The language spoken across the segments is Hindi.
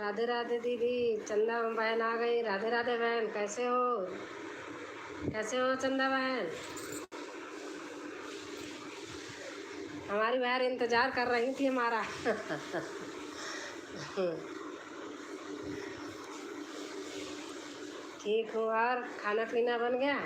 राधे राधे दीदी। चंदा बहन आ गई। राधे राधे बहन, कैसे हो? कैसे हो चंदा बहन? हमारी बहन इंतजार कर रही थी हमारा। ठीक हूँ। और खाना पीना बन गया?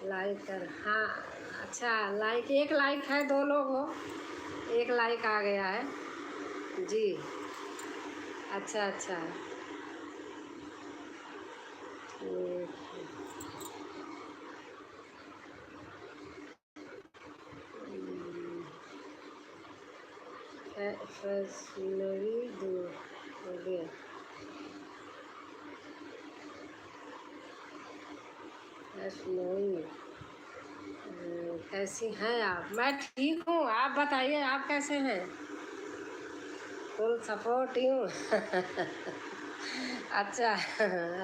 लाइक कर। हाँ, अच्छा, लाइक एक लाइक है, 2 लोग हो, एक लाइक आ गया है जी। अच्छा अच्छा, ठीक। फैसलवी दो हो गया। फैसलवी, कैसी हैं आप? मैं ठीक हूँ, आप बताइए, आप कैसे हैं? फुल सपोर्ट हूँ। अच्छा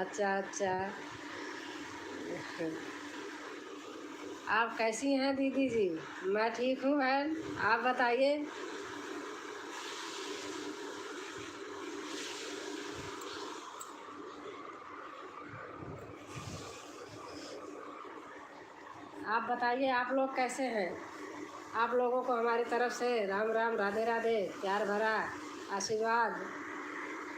अच्छा अच्छा। आप कैसी हैं दीदी जी? मैं ठीक हूँ बहन, आप बताइए। आप बताइए, आप लोग कैसे हैं? आप लोगों को हमारी तरफ से राम राम, राधे राधे, प्यार भरा आशीर्वाद।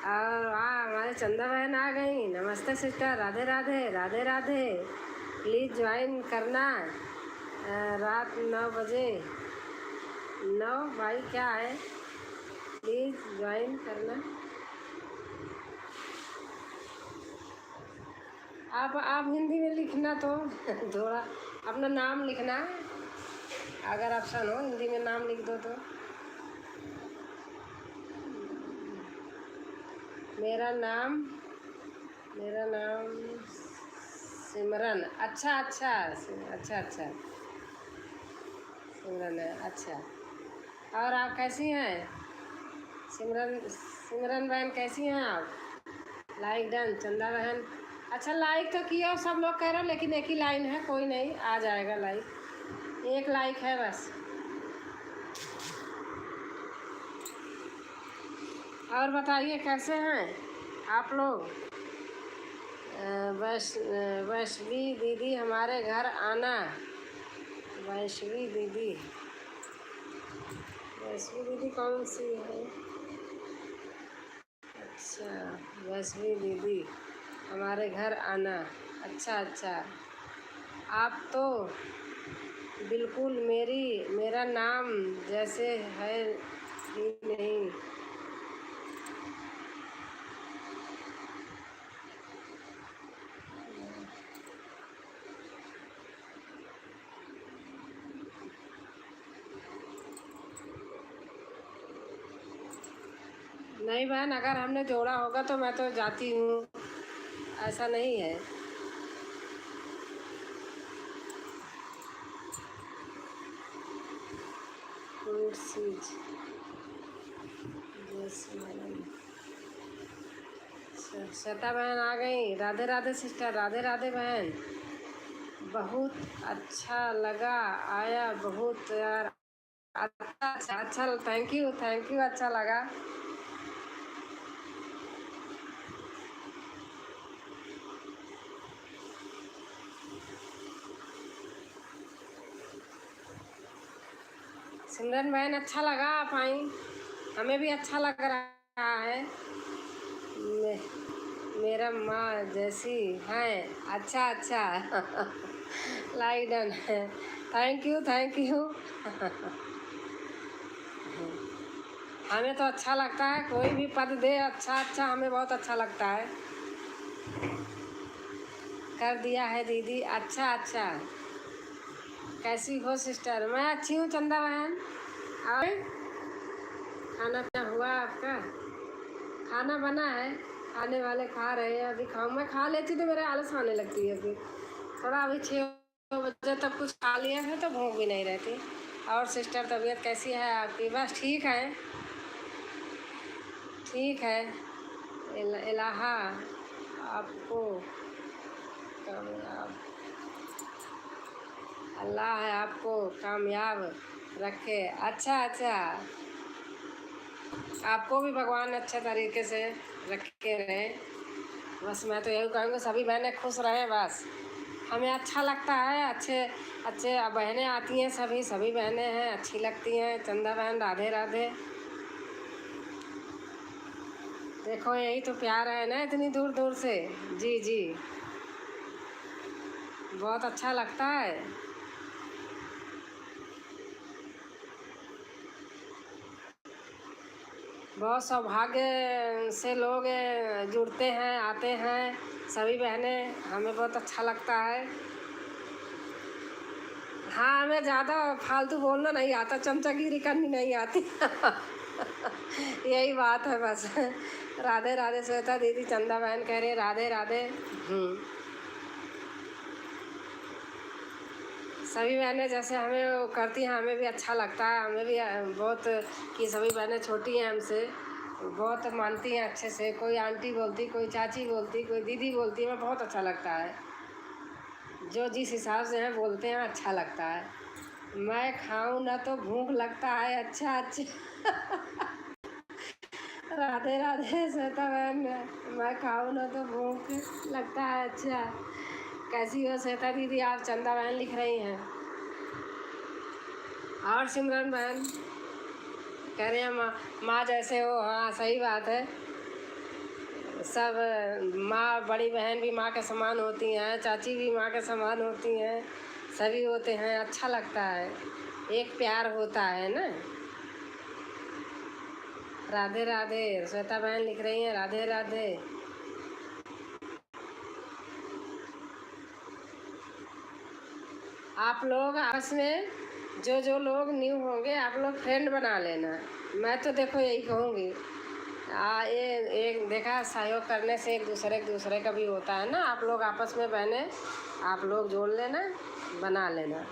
और हमारे चंदा बहन आ गई। नमस्ते sister, Radhe Radhe, Radhe Radhe. Please join करना रात 9 बजे। 9 भाई क्या है, प्लीज़ ज्वाइन करना। आप हिंदी में लिखना तो थोड़ा अपना नाम लिखना, अगर ऑप्शन हो हिंदी में नाम लिख दो तो। मेरा नाम सिमरन। अच्छा अच्छा अच्छा अच्छा, सिमरन है, अच्छा। और आप कैसी हैं सिमरन बहन, कैसी हैं आप? लाइक डन चंदा बहन। अच्छा, लाइक तो किया सब लोग कह रहे हो, लेकिन एक ही लाइन है, कोई नहीं, आ जाएगा लाइक, एक लाइक है बस। और बताइए कैसे हैं आप लोग? वैष्णवी दीदी हमारे घर आना। वैष्णवी दीदी, वैष्णवी दीदी कौन सी है? अच्छा, वैष्णवी दीदी हमारे घर आना। अच्छा अच्छा, आप तो बिल्कुल मेरा नाम जैसे है ही नहीं। नहीं बहन, अगर हमने जोड़ा होगा तो मैं तो जाती हूँ, ऐसा नहीं है। फ्रूट सीज श्वेता बहन आ गई। राधे राधे सिस्टर, राधे राधे बहन। बहुत अच्छा लगा, आया बहुत यार। अच्छा अच्छा अच्छा, थैंक यू थैंक यू, अच्छा लगा। सिमरन बहन, अच्छा लगा आप आई, हमें भी अच्छा लग रहा है। मे, मेरा माँ जैसी है। अच्छा अच्छा। Like done, thank you thank you. हमें तो अच्छा लगता है, कोई भी पद दे अच्छा अच्छा, हमें बहुत अच्छा लगता है। कर दिया है दीदी, अच्छा अच्छा। कैसी हो सिस्टर? मैं अच्छी हूँ चंदा बहन। और खाना पीना हुआ आपका? खाना बना है, खाने वाले खा रहे हैं, अभी खाऊँ। मैं खा लेती तो मेरे आलस आने लगती है फिर थोड़ा। अभी 6 बजे तक कुछ खा लिया है तो भूख भी नहीं रहती। और सिस्टर, तबीयत कैसी है आपकी? बस ठीक है। ठीक है। इलाहा आपको कामयाब, अल्लाह है आपको कामयाब रखे। अच्छा अच्छा, आपको भी भगवान अच्छे तरीके से रखे रहे। बस मैं तो यही कहूँगी सभी बहनें खुश रहें बस। हमें अच्छा लगता है, अच्छे अच्छे बहनें आती हैं, सभी सभी बहनें हैं, अच्छी लगती हैं। चंदा बहन राधे राधे। देखो यही तो प्यार है ना, इतनी दूर दूर से। जी जी, बहुत अच्छा लगता है। बहुत सौभाग्य से लोग जुड़ते हैं, आते हैं सभी बहनें, हमें बहुत अच्छा लगता है। हाँ, हमें ज़्यादा फालतू बोलना नहीं आता, चमचागिरी करनी नहीं आती। यही बात है बस। राधे राधे श्वेता दीदी, चंदा बहन कह रही है राधे राधे। सभी बहनें जैसे हमें वो करती हैं, हमें भी अच्छा लगता है। हमें भी बहुत, कि सभी बहनें छोटी हैं हमसे, बहुत मानती हैं अच्छे से। कोई आंटी बोलती, कोई चाची बोलती, कोई दीदी बोलती, हमें बहुत अच्छा लगता है। जो जिस हिसाब से हैं बोलते हैं, अच्छा लगता है। मैं खाऊं ना तो भूख लगता है। अच्छा अच्छा। राधे राधे श्वेता बहन, मैं खाऊं ना तो भूख लगता है। अच्छा, कैसी हो श्वेता दीदी आप? चंदा बहन लिख रही हैं। और सिमरन बहन कह रहे हैं माँ, माँ जैसे हो। हाँ सही बात है। सब माँ, बड़ी बहन भी माँ के समान होती हैं, चाची भी माँ के समान होती हैं, सभी होते हैं। अच्छा लगता है, एक प्यार होता है ना। राधे राधे श्वेता बहन लिख रही हैं राधे राधे। आप लोग आपस में जो लोग न्यू होंगे, आप लोग फ्रेंड बना लेना। मैं तो देखो यही कहूँगी। ये एक देखा, सहयोग करने से एक दूसरे का भी होता है ना। आप लोग आपस में बहने, आप लोग जोड़ लेना, बना लेना।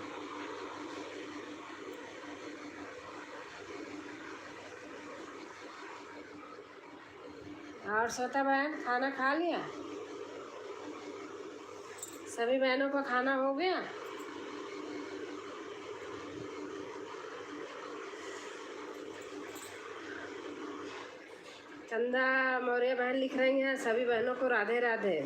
और श्वेता बहन खाना खा लिया? सभी बहनों का खाना हो गया? चंदा मौर्य बहन लिख रही हैं सभी बहनों को राधे राधे।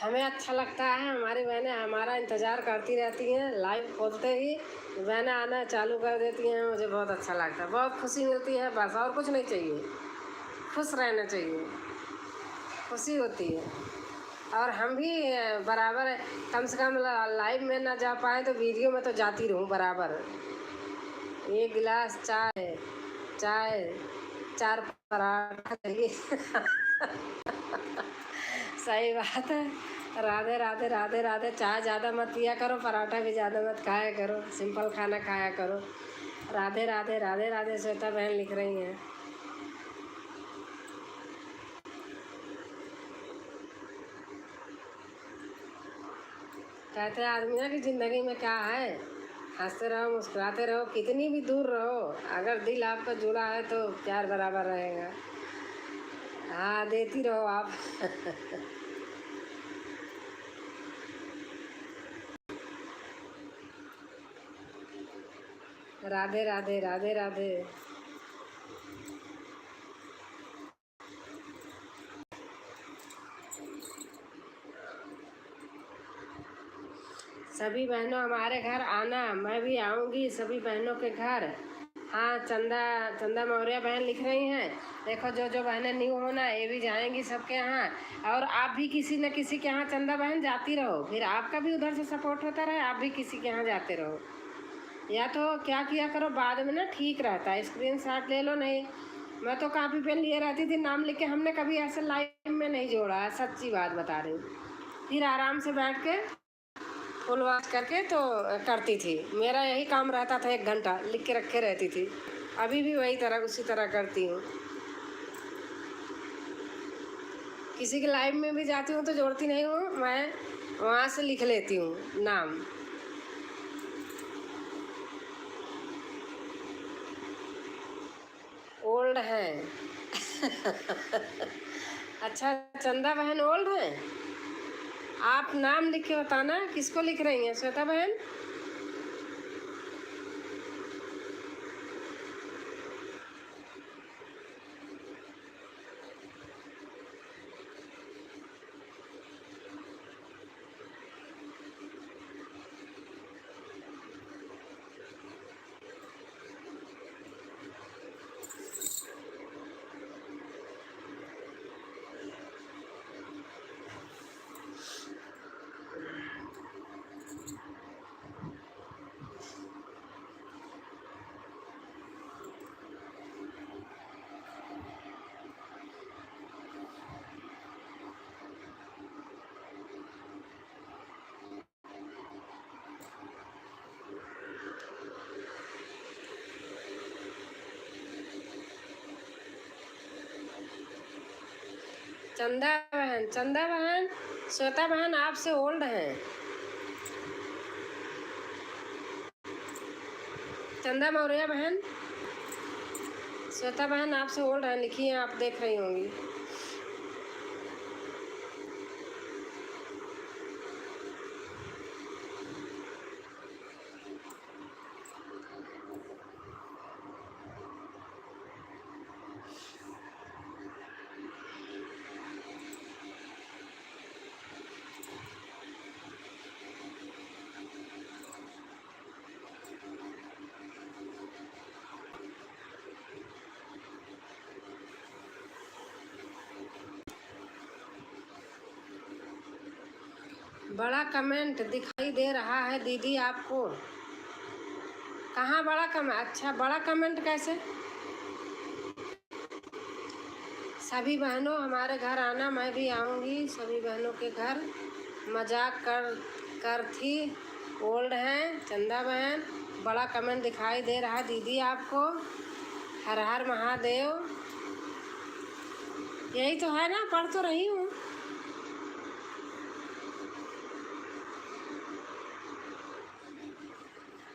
हमें अच्छा लगता है, हमारी बहनें हमारा इंतज़ार करती रहती हैं। लाइव खोलते ही बहनें आना चालू कर देती हैं। मुझे बहुत अच्छा लगता है, बहुत खुशी मिलती है बस, और कुछ नहीं चाहिए। खुश रहना चाहिए, खुशी होती है। और हम भी बराबर, कम से कम लाइव में ना जा पाए तो वीडियो में तो जाती रहूँ बराबर। एक गिलास चाय, चाय 4 पराठा चाहिए। सही बात है। राधे राधे राधे राधे। चाय ज़्यादा मत पिया करो, पराठा भी ज़्यादा मत खाया करो, सिंपल खाना खाया करो। राधे राधे राधे राधे श्वेता बहन लिख रही हैं। कहते हैं आदमियों की ज़िंदगी में क्या है, हंसते रहो, मुस्कुराते रहो, कितनी भी दूर रहो, अगर दिल आपका जुड़ा है तो प्यार बराबर रहेगा। हाँ, देती रहो आप। राधे राधे राधे राधे। सभी बहनों हमारे घर आना, मैं भी आऊँगी सभी बहनों के घर। हाँ, चंदा मौर्य बहन लिख रही हैं। देखो जो बहनें न्यू होना, ये भी जाएंगी सबके यहाँ। और आप भी किसी न किसी के यहाँ चंदा बहन जाती रहो, फिर आपका भी उधर से सपोर्ट होता रहे, आप भी किसी के यहाँ जाते रहो। या तो क्या किया करो, बाद में ना ठीक रहता है, स्क्रीनशॉट ले लो। नहीं, मैं तो कॉपी पेन लिए रहती थी, नाम लिख के। हमने कभी ऐसे लाइव में नहीं जोड़ा है, सच्ची बात बता रही हूँ। फिर आराम से बैठ के फुल वॉश करके तो करती थी। मेरा यही काम रहता था, 1 घंटा लिख के रखे रहती थी। अभी भी वही तरह उसी तरह करती हूँ। किसी के लाइव में भी जाती हूँ तो जोड़ती नहीं हूँ, मैं वहाँ से लिख लेती हूँ नाम। ओल्ड हैं। अच्छा, चंदा बहन ओल्ड हैं। आप नाम लिख के बताना किसको लिख रही हैं, श्वेता बहन? चंदा बहन, श्वेता बहन आपसे ओल्ड हैं। चंदा मौर्य बहन, श्वेता बहन आपसे ओल्ड हैं, लिखिए, आप देख रही होंगी। बड़ा कमेंट दिखाई दे रहा है दीदी आपको? कहाँ बड़ा कमेंट? अच्छा, बड़ा कमेंट कैसे? सभी बहनों हमारे घर आना, मैं भी आऊँगी सभी बहनों के घर। मजाक कर थी। ओल्ड हैं चंदा बहन। बड़ा कमेंट दिखाई दे रहा है दीदी आपको। हर हर महादेव। यही तो है ना, पढ़ तो रही हूँ।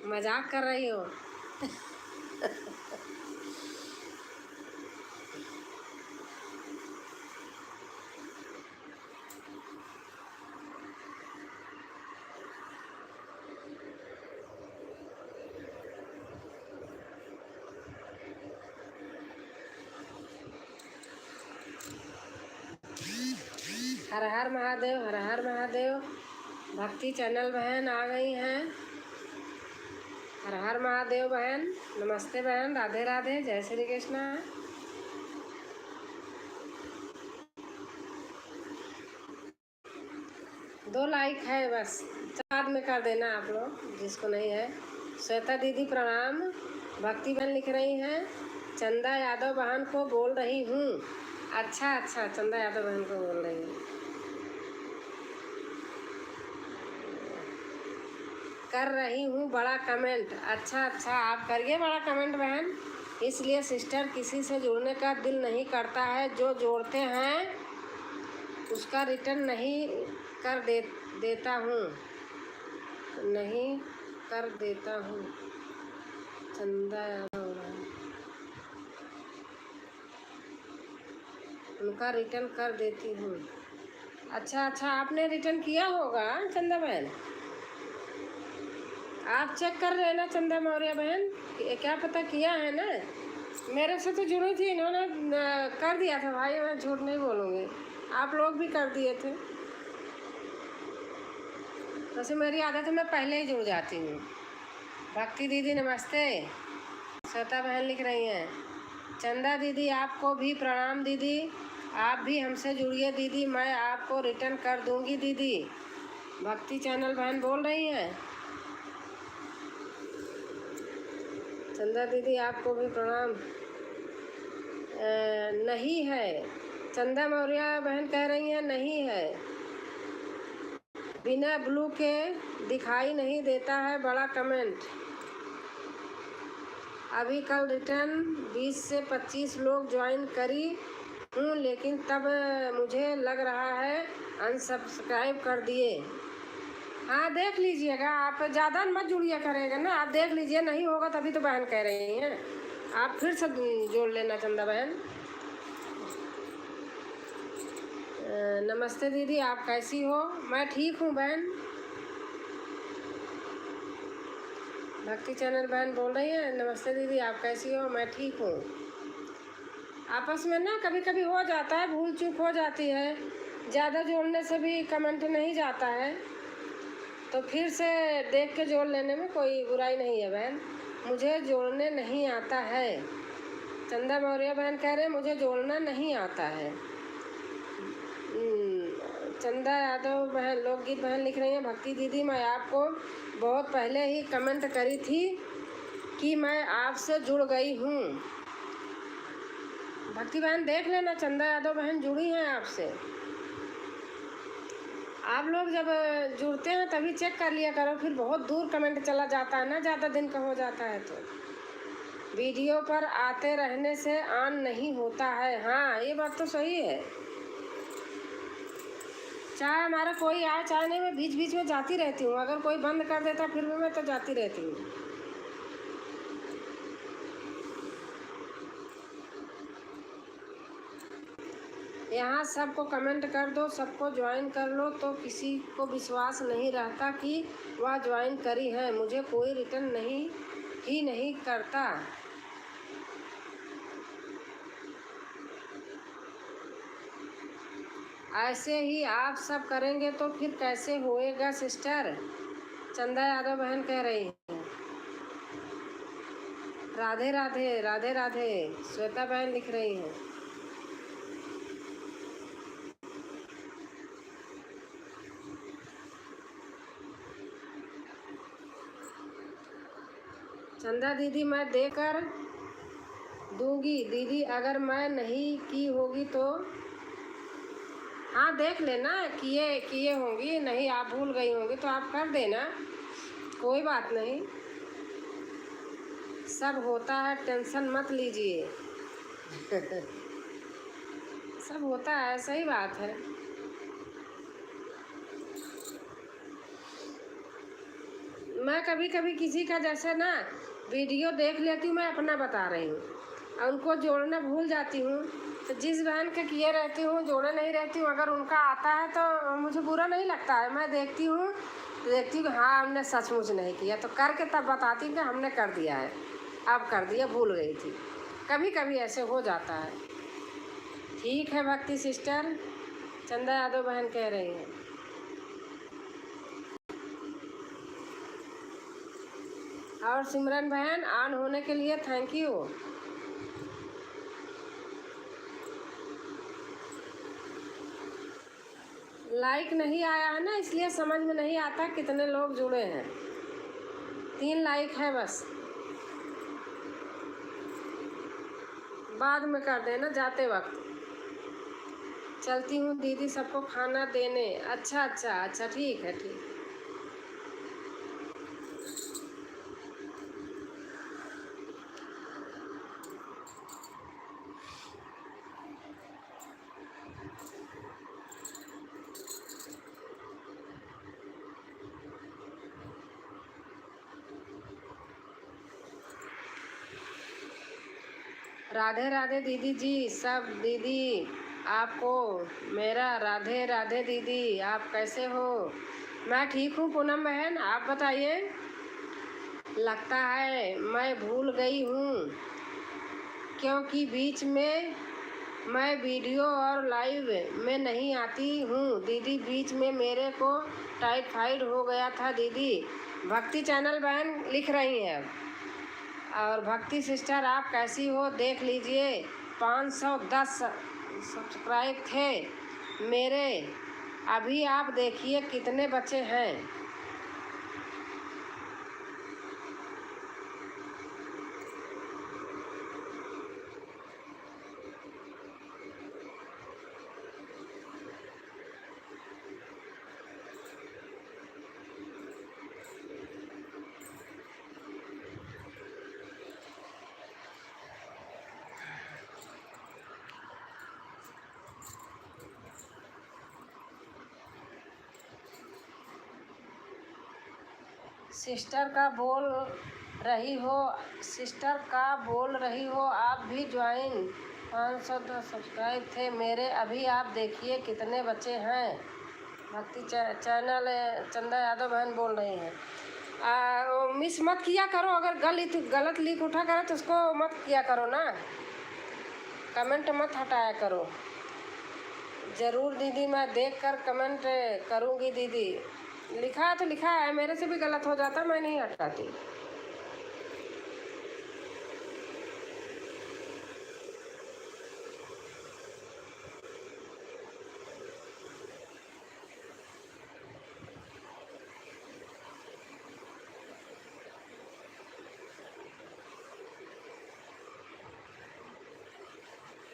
मजाक कर रही हो? हर हर महादेव, हर हर महादेव। भक्ति चैनल बहन आ गई हैं। हर हर महादेव बहन। नमस्ते बहन, राधे राधे, जय श्री कृष्णा। दो लाइक है बस, बाद में कर देना आप लोग जिसको नहीं है। श्वेता दीदी प्रणाम। भक्ति बहन लिख रही हैं, चंदा यादव बहन को बोल रही हूँ। अच्छा अच्छा, चंदा यादव बहन को बोल रही हूँ। कर रही हूँ बड़ा कमेंट। अच्छा अच्छा, आप करिए बड़ा कमेंट बहन। इसलिए सिस्टर, किसी से जुड़ने का दिल नहीं करता है, जो जोड़ते हैं उसका रिटर्न नहीं कर देता हूँ, नहीं कर देता हूँ। चंदा यादव उनका रिटर्न कर देती हूँ। अच्छा अच्छा, आपने रिटर्न किया होगा चंदा बहन। आप चेक कर लेना चंदा मौर्य बहन, क्या पता किया है ना। मेरे से तो जुड़ी थी, इन्होंने कर दिया था भाई, मैं झूठ नहीं बोलूँगी, आप लोग भी कर दिए थे। वैसे मेरी आदत है, मैं पहले ही जुड़ जाती हूँ। भक्ति दीदी नमस्ते। श्वेता बहन लिख रही हैं, चंदा दीदी आपको भी प्रणाम दीदी, आप भी हमसे जुड़िए दीदी, मैं आपको रिटर्न कर दूँगी दीदी। भक्ति चैनल बहन बोल रही हैं। चंदा दीदी आपको भी प्रणाम। नहीं है, चंदा मौर्य बहन कह रही हैं नहीं है, बिना ब्लू के दिखाई नहीं देता है बड़ा कमेंट। अभी कल रिटर्न 20 से 25 लोग ज्वाइन करी हूँ, लेकिन तब मुझे लग रहा है अनसब्सक्राइब कर दिए। हाँ देख लीजिएगा, आप ज़्यादा मत जुड़िए करेगा ना, आप देख लीजिए, नहीं होगा तभी तो बहन कह रही हैं। आप फिर से जोड़ लेना चंदा बहन। नमस्ते दीदी, आप कैसी हो? मैं ठीक हूँ बहन। भक्ति चैनल बहन बोल रही है, नमस्ते दीदी आप कैसी हो? मैं ठीक हूँ। आपस में ना कभी कभी हो जाता है, भूल चूक हो जाती है, ज़्यादा जोड़ने से भी कमेंट नहीं जाता है, तो फिर से देख के जोड़ लेने में कोई बुराई नहीं है बहन। मुझे जोड़ने नहीं आता है। चंदा मौर्य बहन कह रहे मुझे जोड़ना नहीं आता है। चंदा यादव बहन, लोकगीत बहन लिख रही हैं, भक्ति दीदी मैं आपको बहुत पहले ही कमेंट करी थी कि मैं आपसे जुड़ गई हूँ। भक्ति बहन देख लेना, चंदा यादव बहन जुड़ी हैं आपसे। आप लोग जब जुड़ते हैं तभी चेक कर लिया करो, फिर बहुत दूर कमेंट चला जाता है ना, ज़्यादा दिन का हो जाता है तो। वीडियो पर आते रहने से ऑन नहीं होता है। हाँ ये बात तो सही है। चाहे हमारा कोई आए चाहे नहीं, मैं बीच बीच में जाती रहती हूँ। अगर कोई बंद कर देता फिर भी मैं तो जाती रहती हूँ। यहाँ सबको कमेंट कर दो, सबको ज्वाइन कर लो, तो किसी को विश्वास नहीं रहता कि वह ज्वाइन करी है। मुझे कोई रिटर्न नहीं करता। ऐसे ही आप सब करेंगे तो फिर कैसे होएगा सिस्टर? चंदा यादव बहन कह रही हैं। राधे राधे, राधे राधे, श्वेता बहन लिख रही हैं। चंदा दीदी मैं देकर दूंगी दीदी, अगर मैं नहीं की होगी तो। हाँ देख लेना, किए होंगी, नहीं आप भूल गई होंगी तो आप कर देना, कोई बात नहीं, सब होता है, टेंशन मत लीजिए। सब होता है, सही बात है। मैं कभी कभी किसी का जैसे ना वीडियो देख लेती हूँ, मैं अपना बता रही हूँ, और उनको जोड़ना भूल जाती हूँ, तो जिस बहन के किए रहती हूँ जोड़े नहीं रहती हूँ, अगर उनका आता है तो मुझे बुरा नहीं लगता है। मैं देखती हूँ कि हाँ हमने सचमुच नहीं किया, तो करके तब बताती हूँ कि हमने कर दिया है, अब कर दिया, भूल गई थी। कभी कभी ऐसे हो जाता है। ठीक है भक्ति सिस्टर, चंदा यादव बहन कह रही हैं। और सिमरन बहन ऑन होने के लिए थैंक यू। लाइक नहीं आया है ना, इसलिए समझ में नहीं आता कितने लोग जुड़े हैं। 3 लाइक है बस, बाद में कर देना जाते वक्त। चलती हूँ दीदी सबको खाना देने। अच्छा अच्छा अच्छा, ठीक है ठीक। राधे राधे दीदी जी, सब दीदी आपको मेरा राधे राधे दीदी, आप कैसे हो? मैं ठीक हूँ पूनम बहन, आप बताइए। लगता है मैं भूल गई हूँ, क्योंकि बीच में मैं वीडियो और लाइव में नहीं आती हूँ दीदी, बीच में मेरे को टाइफाइड हो गया था दीदी। भक्ति चैनल बहन लिख रही हैं। और भक्ति सिस्टर आप कैसी हो? देख लीजिए 510 सब्सक्राइब थे मेरे, अभी आप देखिए कितने बचे हैं। सिस्टर का बोल रही हो सिस्टर का बोल रही हो आप भी ज्वाइन 510 सब्सक्राइब थे मेरे अभी आप देखिए कितने बच्चे हैं। भक्ति चैनल चंदा यादव बहन बोल रही हैं। मिस मत किया करो, अगर गलत लिंक उठा करे तो उसको मत किया करो ना, कमेंट मत हटाया करो। ज़रूर दीदी मैं देख कर कमेंट करूँगी दीदी। लिखा है तो लिखा है, मेरे से भी गलत हो जाता मैं नहीं हटाती।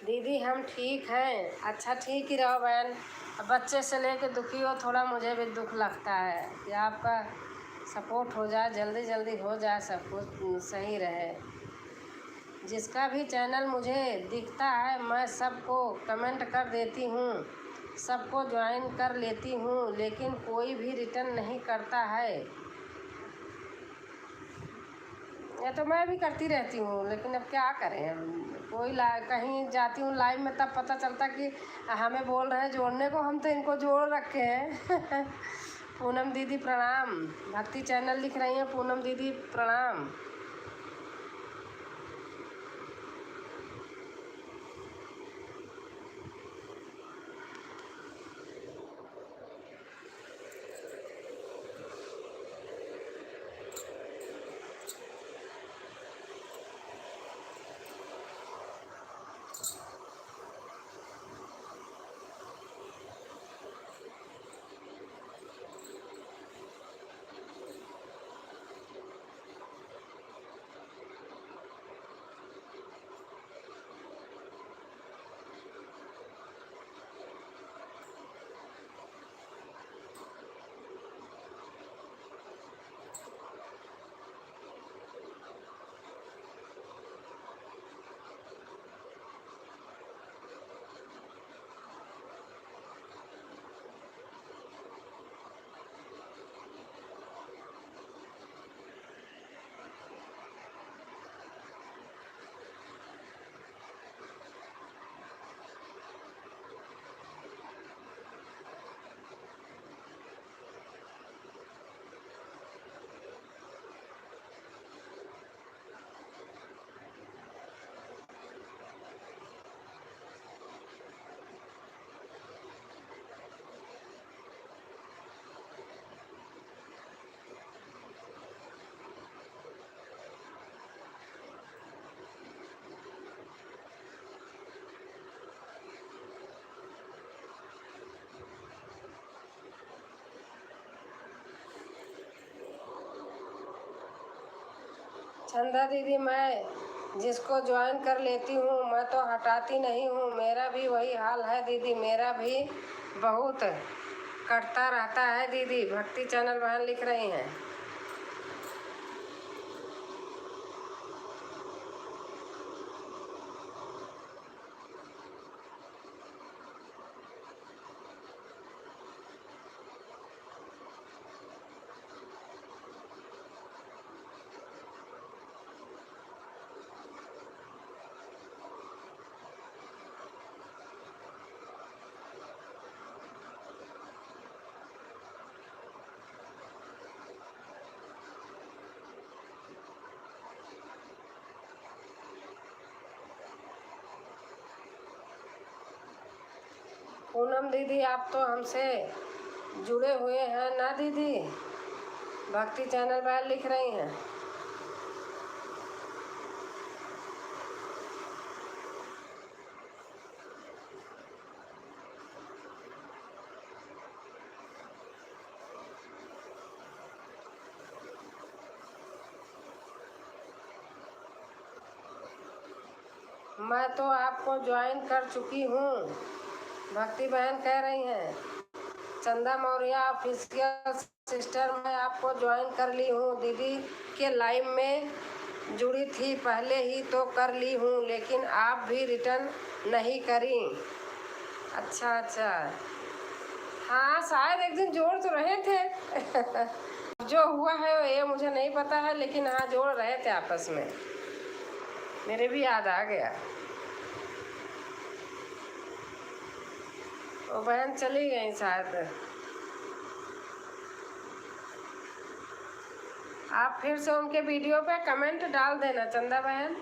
दीदी हम ठीक हैं। अच्छा ठीक ही रहो बहन। बच्चे से लेके दुखी हो, थोड़ा मुझे भी दुख लगता है कि आपका सपोर्ट हो जाए, जल्दी जल्दी हो जाए, सब कुछ सही रहे। जिसका भी चैनल मुझे दिखता है मैं सबको कमेंट कर देती हूँ, सबको ज्वाइन कर लेती हूँ, लेकिन कोई भी रिटर्न नहीं करता है। ये तो मैं भी करती रहती हूँ, लेकिन अब क्या करें हम। कोई कहीं जाती हूँ लाइव में तब पता चलता कि हमें बोल रहे हैं जोड़ने को, हम तो इनको जोड़ रखे हैं। पूनम दीदी प्रणाम। भक्ति चैनल लिख रही हैं पूनम दीदी प्रणाम। चंदा दीदी मैं जिसको ज्वाइन कर लेती हूँ मैं तो हटाती नहीं हूँ। मेरा भी वही हाल है दीदी, मेरा भी बहुत कटता रहता है दीदी। भक्ति चैनल बहन लिख रही हैं। पूनम दीदी आप तो हमसे जुड़े हुए हैं ना दीदी। भक्ति चैनल बहन लिख रही हैं। मैं तो आपको ज्वाइन कर चुकी हूँ, भक्ति बहन कह रही हैं। चंदा मौर्य ऑफिशियल सिस्टर मैं आपको ज्वाइन कर ली हूँ दीदी के लाइव में जुड़ी थी पहले ही तो कर ली हूँ, लेकिन आप भी रिटर्न नहीं करी। अच्छा अच्छा, हाँ शायद एक दिन जोड़ तो रहे थे। जो हुआ है ये मुझे नहीं पता है, लेकिन हाँ जोड़ रहे थे आपस में, मेरे भी याद आ गया। वो बहन चली गई शायद। आप फिर से उनके वीडियो पे कमेंट डाल देना चंदा बहन।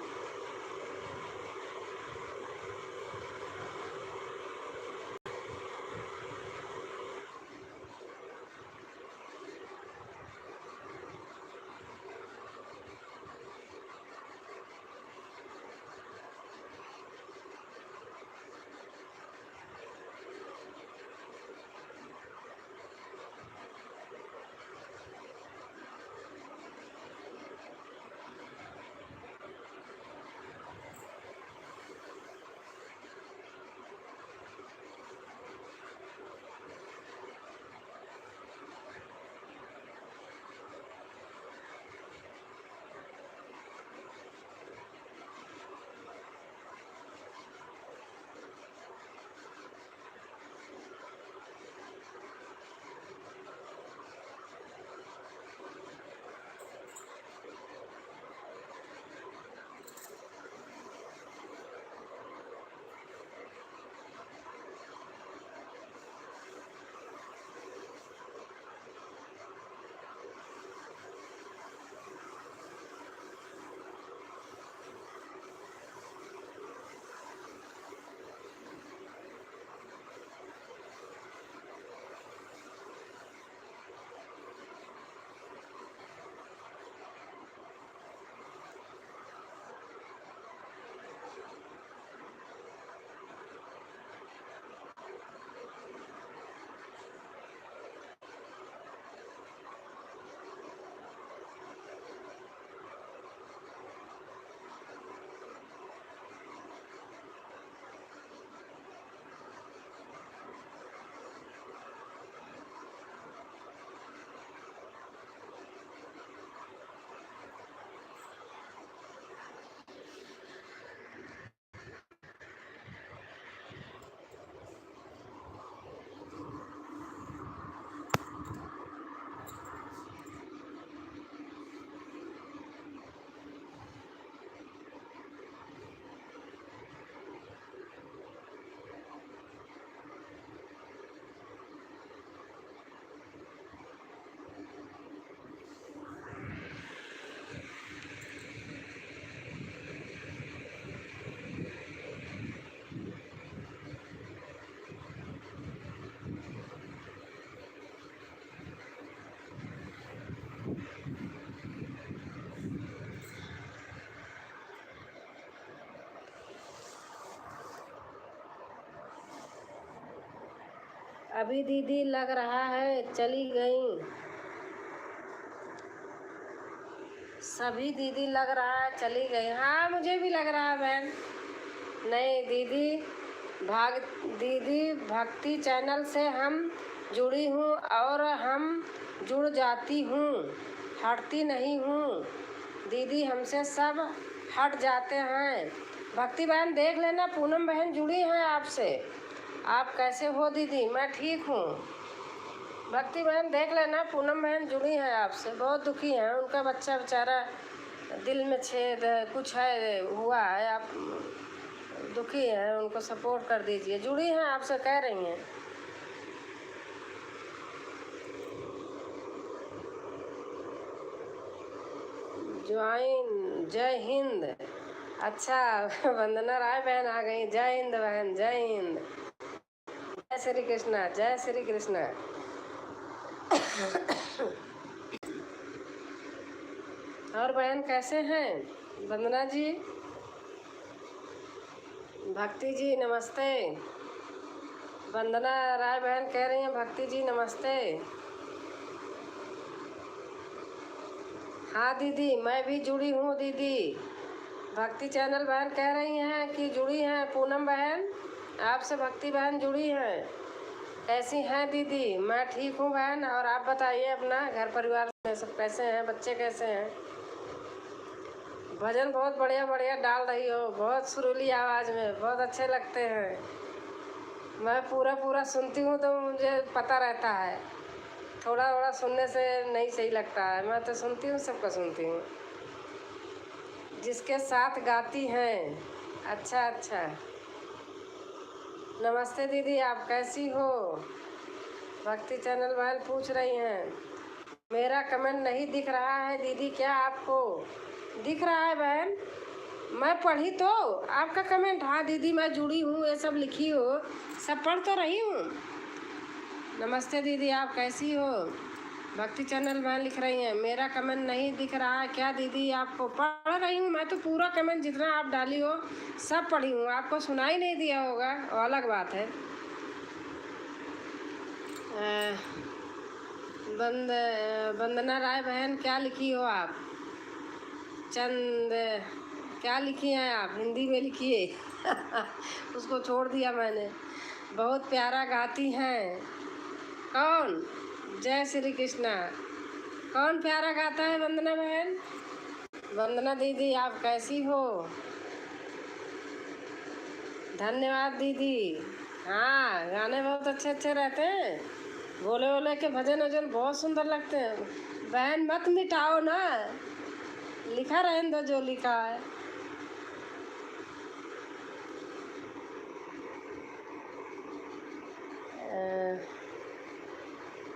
अभी दीदी लग रहा है चली गई। सभी दीदी लग रहा है चली गई। हाँ मुझे भी लग रहा है बहन। नहीं दीदी भक्ति चैनल से हम जुड़ी हूँ और हम जुड़ जाती हूँ, हटती नहीं हूँ। दीदी हमसे सब हट जाते हैं। भक्ति बहन देख लेना, पूनम बहन जुड़ी हैं आपसे। आप कैसे हो दीदी? मैं ठीक हूँ। भक्ति बहन देख लेना, पूनम बहन जुड़ी हैं आपसे, बहुत दुखी हैं। उनका बच्चा बेचारा दिल में छेद कुछ है हुआ है, आप दुखी हैं, उनको सपोर्ट कर दीजिए। जुड़ी हैं आपसे, कह रही हैं। ज्वाइन, जय हिंद। अच्छा वंदना राय बहन आ गई। जय हिंद बहन, जय हिंद। जय श्री कृष्णा, जय श्री कृष्णा। और बहन कैसे हैं? वंदना जी, भक्ति जी नमस्ते। वंदना राय बहन कह रही हैं भक्ति जी नमस्ते। हाँ दीदी मैं भी जुड़ी हूँ दीदी। भक्ति चैनल बहन कह रही हैं कि जुड़ी हैं। पूनम बहन आपसे भक्ति बहन जुड़ी हैं। कैसी हैं दीदी? मैं ठीक हूँ बहन। और आप बताइए अपना घर परिवार में सब कैसे हैं, बच्चे कैसे हैं? भजन बहुत बढ़िया बढ़िया डाल रही हो, बहुत सुरीली आवाज़ में, बहुत अच्छे लगते हैं। मैं पूरा सुनती हूँ तो मुझे पता रहता है। थोड़ा थोड़ा सुनने से नहीं सही लगता है। मैं तो सुनती हूँ, सबका सुनती हूँ। जिसके साथ गाती हैं। अच्छा अच्छा। नमस्ते दीदी, आप कैसी हो? भक्ति चैनल वाले पूछ रही हैं। मेरा कमेंट नहीं दिख रहा है दीदी, क्या आपको दिख रहा है बहन? मैं पढ़ी तो आपका कमेंट। हाँ दीदी, मैं जुड़ी हूँ, ये सब लिखी हो, सब पढ़ तो रही हूँ। नमस्ते दीदी, आप कैसी हो? भक्ति चैनल में लिख रही हैं मेरा कमेंट नहीं दिख रहा है क्या दीदी आपको? पढ़ रही हूँ मैं तो, पूरा कमेंट जितना आप डाली हो सब पढ़ी हूँ। आपको सुनाई नहीं दिया होगा वो अलग बात है। वंदना राय बहन, क्या लिखी हो आप? चंद क्या लिखी हैं आप? हिंदी में लिखिए। उसको छोड़ दिया मैंने। बहुत प्यारा गाती हैं। कौन? जय श्री कृष्णा। कौन प्यारा गाता है वंदना बहन? वंदना दीदी, आप कैसी हो? धन्यवाद दीदी। हाँ, गाने बहुत अच्छे अच्छे रहते हैं। भोले भोले के भजन वजन बहुत सुंदर लगते हैं। बहन मत मिटाओ ना, लिखा रहने दो जो लिखा है।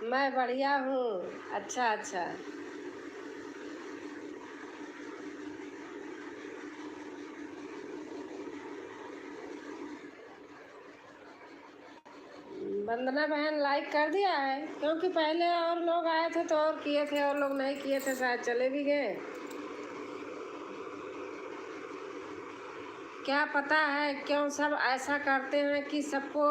मैं बढ़िया हूँ। अच्छा अच्छा। वंदना बहन लाइक कर दिया है, क्योंकि पहले और लोग आए थे तो और किए थे, और लोग नहीं किए थे, शायद चले भी गए। क्या पता है क्यों सब ऐसा करते हैं कि सबको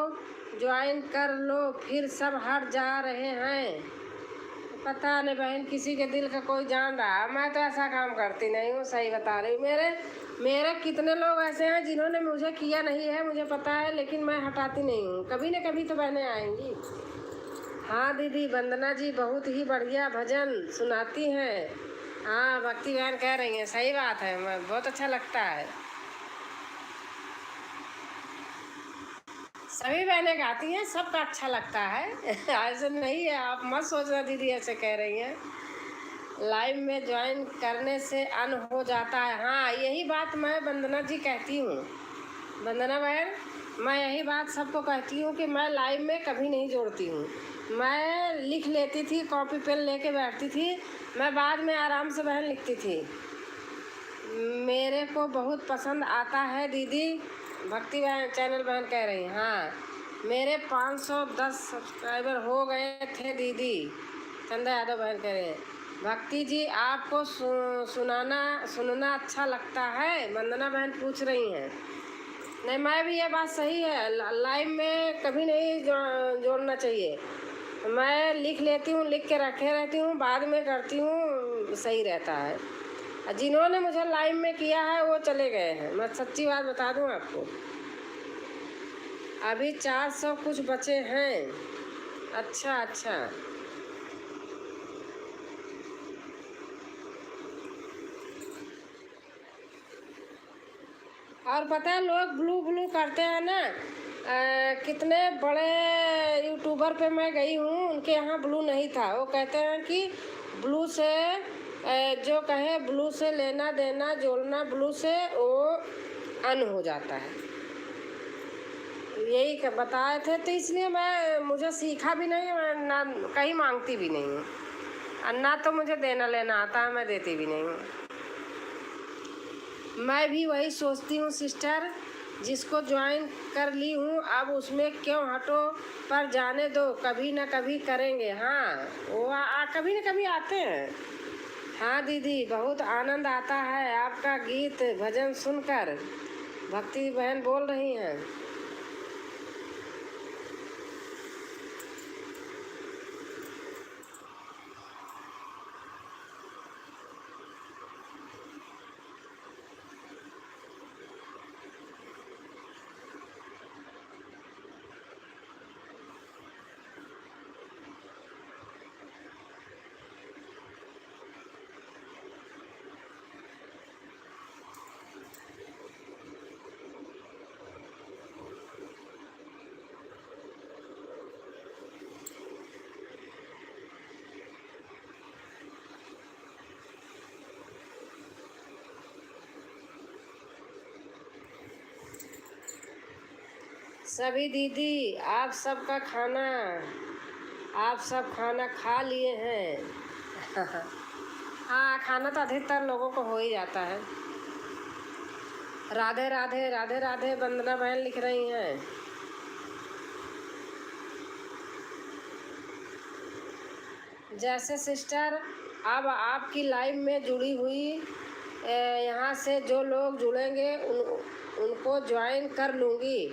ज्वाइन कर लो, फिर सब हट जा रहे हैं। पता नहीं बहन, किसी के दिल का कोई जान रहा। मैं तो ऐसा काम करती नहीं हूँ, सही बता रही हूँ। मेरे मेरे कितने लोग ऐसे हैं जिन्होंने मुझे किया नहीं है, मुझे पता है, लेकिन मैं हटाती नहीं हूँ। कभी न कभी तो बहनें आएंगी। हाँ दीदी, वंदना जी बहुत ही बढ़िया भजन सुनाती हैं। हाँ, भक्ति बहन कह रही हैं, सही बात है, मैं बहुत अच्छा लगता है। सभी बहनें गाती हैं, सबका अच्छा लगता है। ऐसे नहीं है, आप मत सोचना दीदी ऐसे कह रही हैं। लाइव में ज्वाइन करने से अन हो जाता है। हाँ, यही बात मैं वंदना जी कहती हूँ। वंदना बहन, मैं यही बात सबको कहती हूँ कि मैं लाइव में कभी नहीं जोड़ती हूँ। मैं लिख लेती थी, कॉपी पेन लेके बैठती थी, मैं बाद में आराम से बहन लिखती थी। मेरे को बहुत पसंद आता है दीदी। भक्ति बहन चैनल बहन कह रही हैं। हाँ, मेरे 510 सब्सक्राइबर हो गए थे दीदी। चंदा यादव बहन कह रहे हैं। भक्ति जी, आपको सुनना अच्छा लगता है? वंदना बहन पूछ रही हैं। नहीं, मैं भी, ये बात सही है, लाइव में कभी नहीं जोड़ना चाहिए। मैं लिख लेती हूँ, लिख के रखे रहती हूँ, बाद में करती हूँ, सही रहता है। जिन्होंने मुझे लाइव में किया है वो चले गए हैं, मैं सच्ची बात बता दूँ आपको। अभी 400 कुछ बचे हैं। अच्छा अच्छा। और पता है, लोग ब्लू ब्लू करते हैं ना। कितने बड़े यूट्यूबर पे मैं गई हूँ, उनके यहाँ ब्लू नहीं था। वो कहते हैं कि ब्लू से जो कहे ब्लू से लेना देना जोड़ना, ब्लू से वो अन हो जाता है। यही बताए थे, तो इसलिए मैं, मुझे सीखा भी नहीं, मैं ना कहीं मांगती भी नहीं हूँ। और ना तो मुझे देना लेना आता है, मैं देती भी नहीं हूँ। मैं भी वही सोचती हूँ सिस्टर, जिसको ज्वाइन कर ली हूँ अब उसमें क्यों हटो, पर जाने दो, कभी ना कभी करेंगे। हाँ, वो कभी ना कभी आते हैं। हाँ दीदी, बहुत आनंद आता है आपका गीत भजन सुनकर। भक्ति बहन बोल रही हैं। सभी दीदी, आप सबका खाना, आप सब खाना खा लिए हैं? हाँ, खाना तो अधिकतर लोगों को हो ही जाता है। राधे राधे, राधे राधे, वंदना बहन लिख रही हैं। जैसे सिस्टर अब आपकी लाइव में जुड़ी हुई, यहाँ से जो लोग जुड़ेंगे उनको ज्वाइन कर लूँगी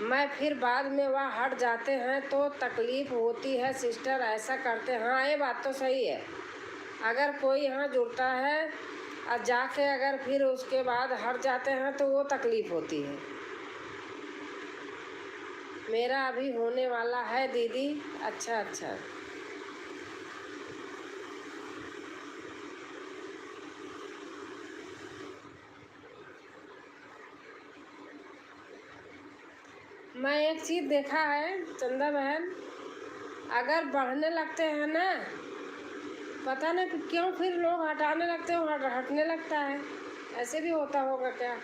मैं, फिर बाद में वह हट जाते हैं तो तकलीफ़ होती है सिस्टर, ऐसा करते हैं। हाँ, ये बात तो सही है। अगर कोई यहाँ जुड़ता है और जाके अगर फिर उसके बाद हट जाते हैं तो वो तकलीफ़ होती है। मेरा अभी होने वाला है दीदी। अच्छा अच्छा, मैं एक चीज़ देखा है चंदा बहन, अगर बढ़ने लगते हैं ना, पता नहीं क्यों फिर लोग हटाने लगते हैं, हटने लगता है। ऐसे भी होता होगा क्या?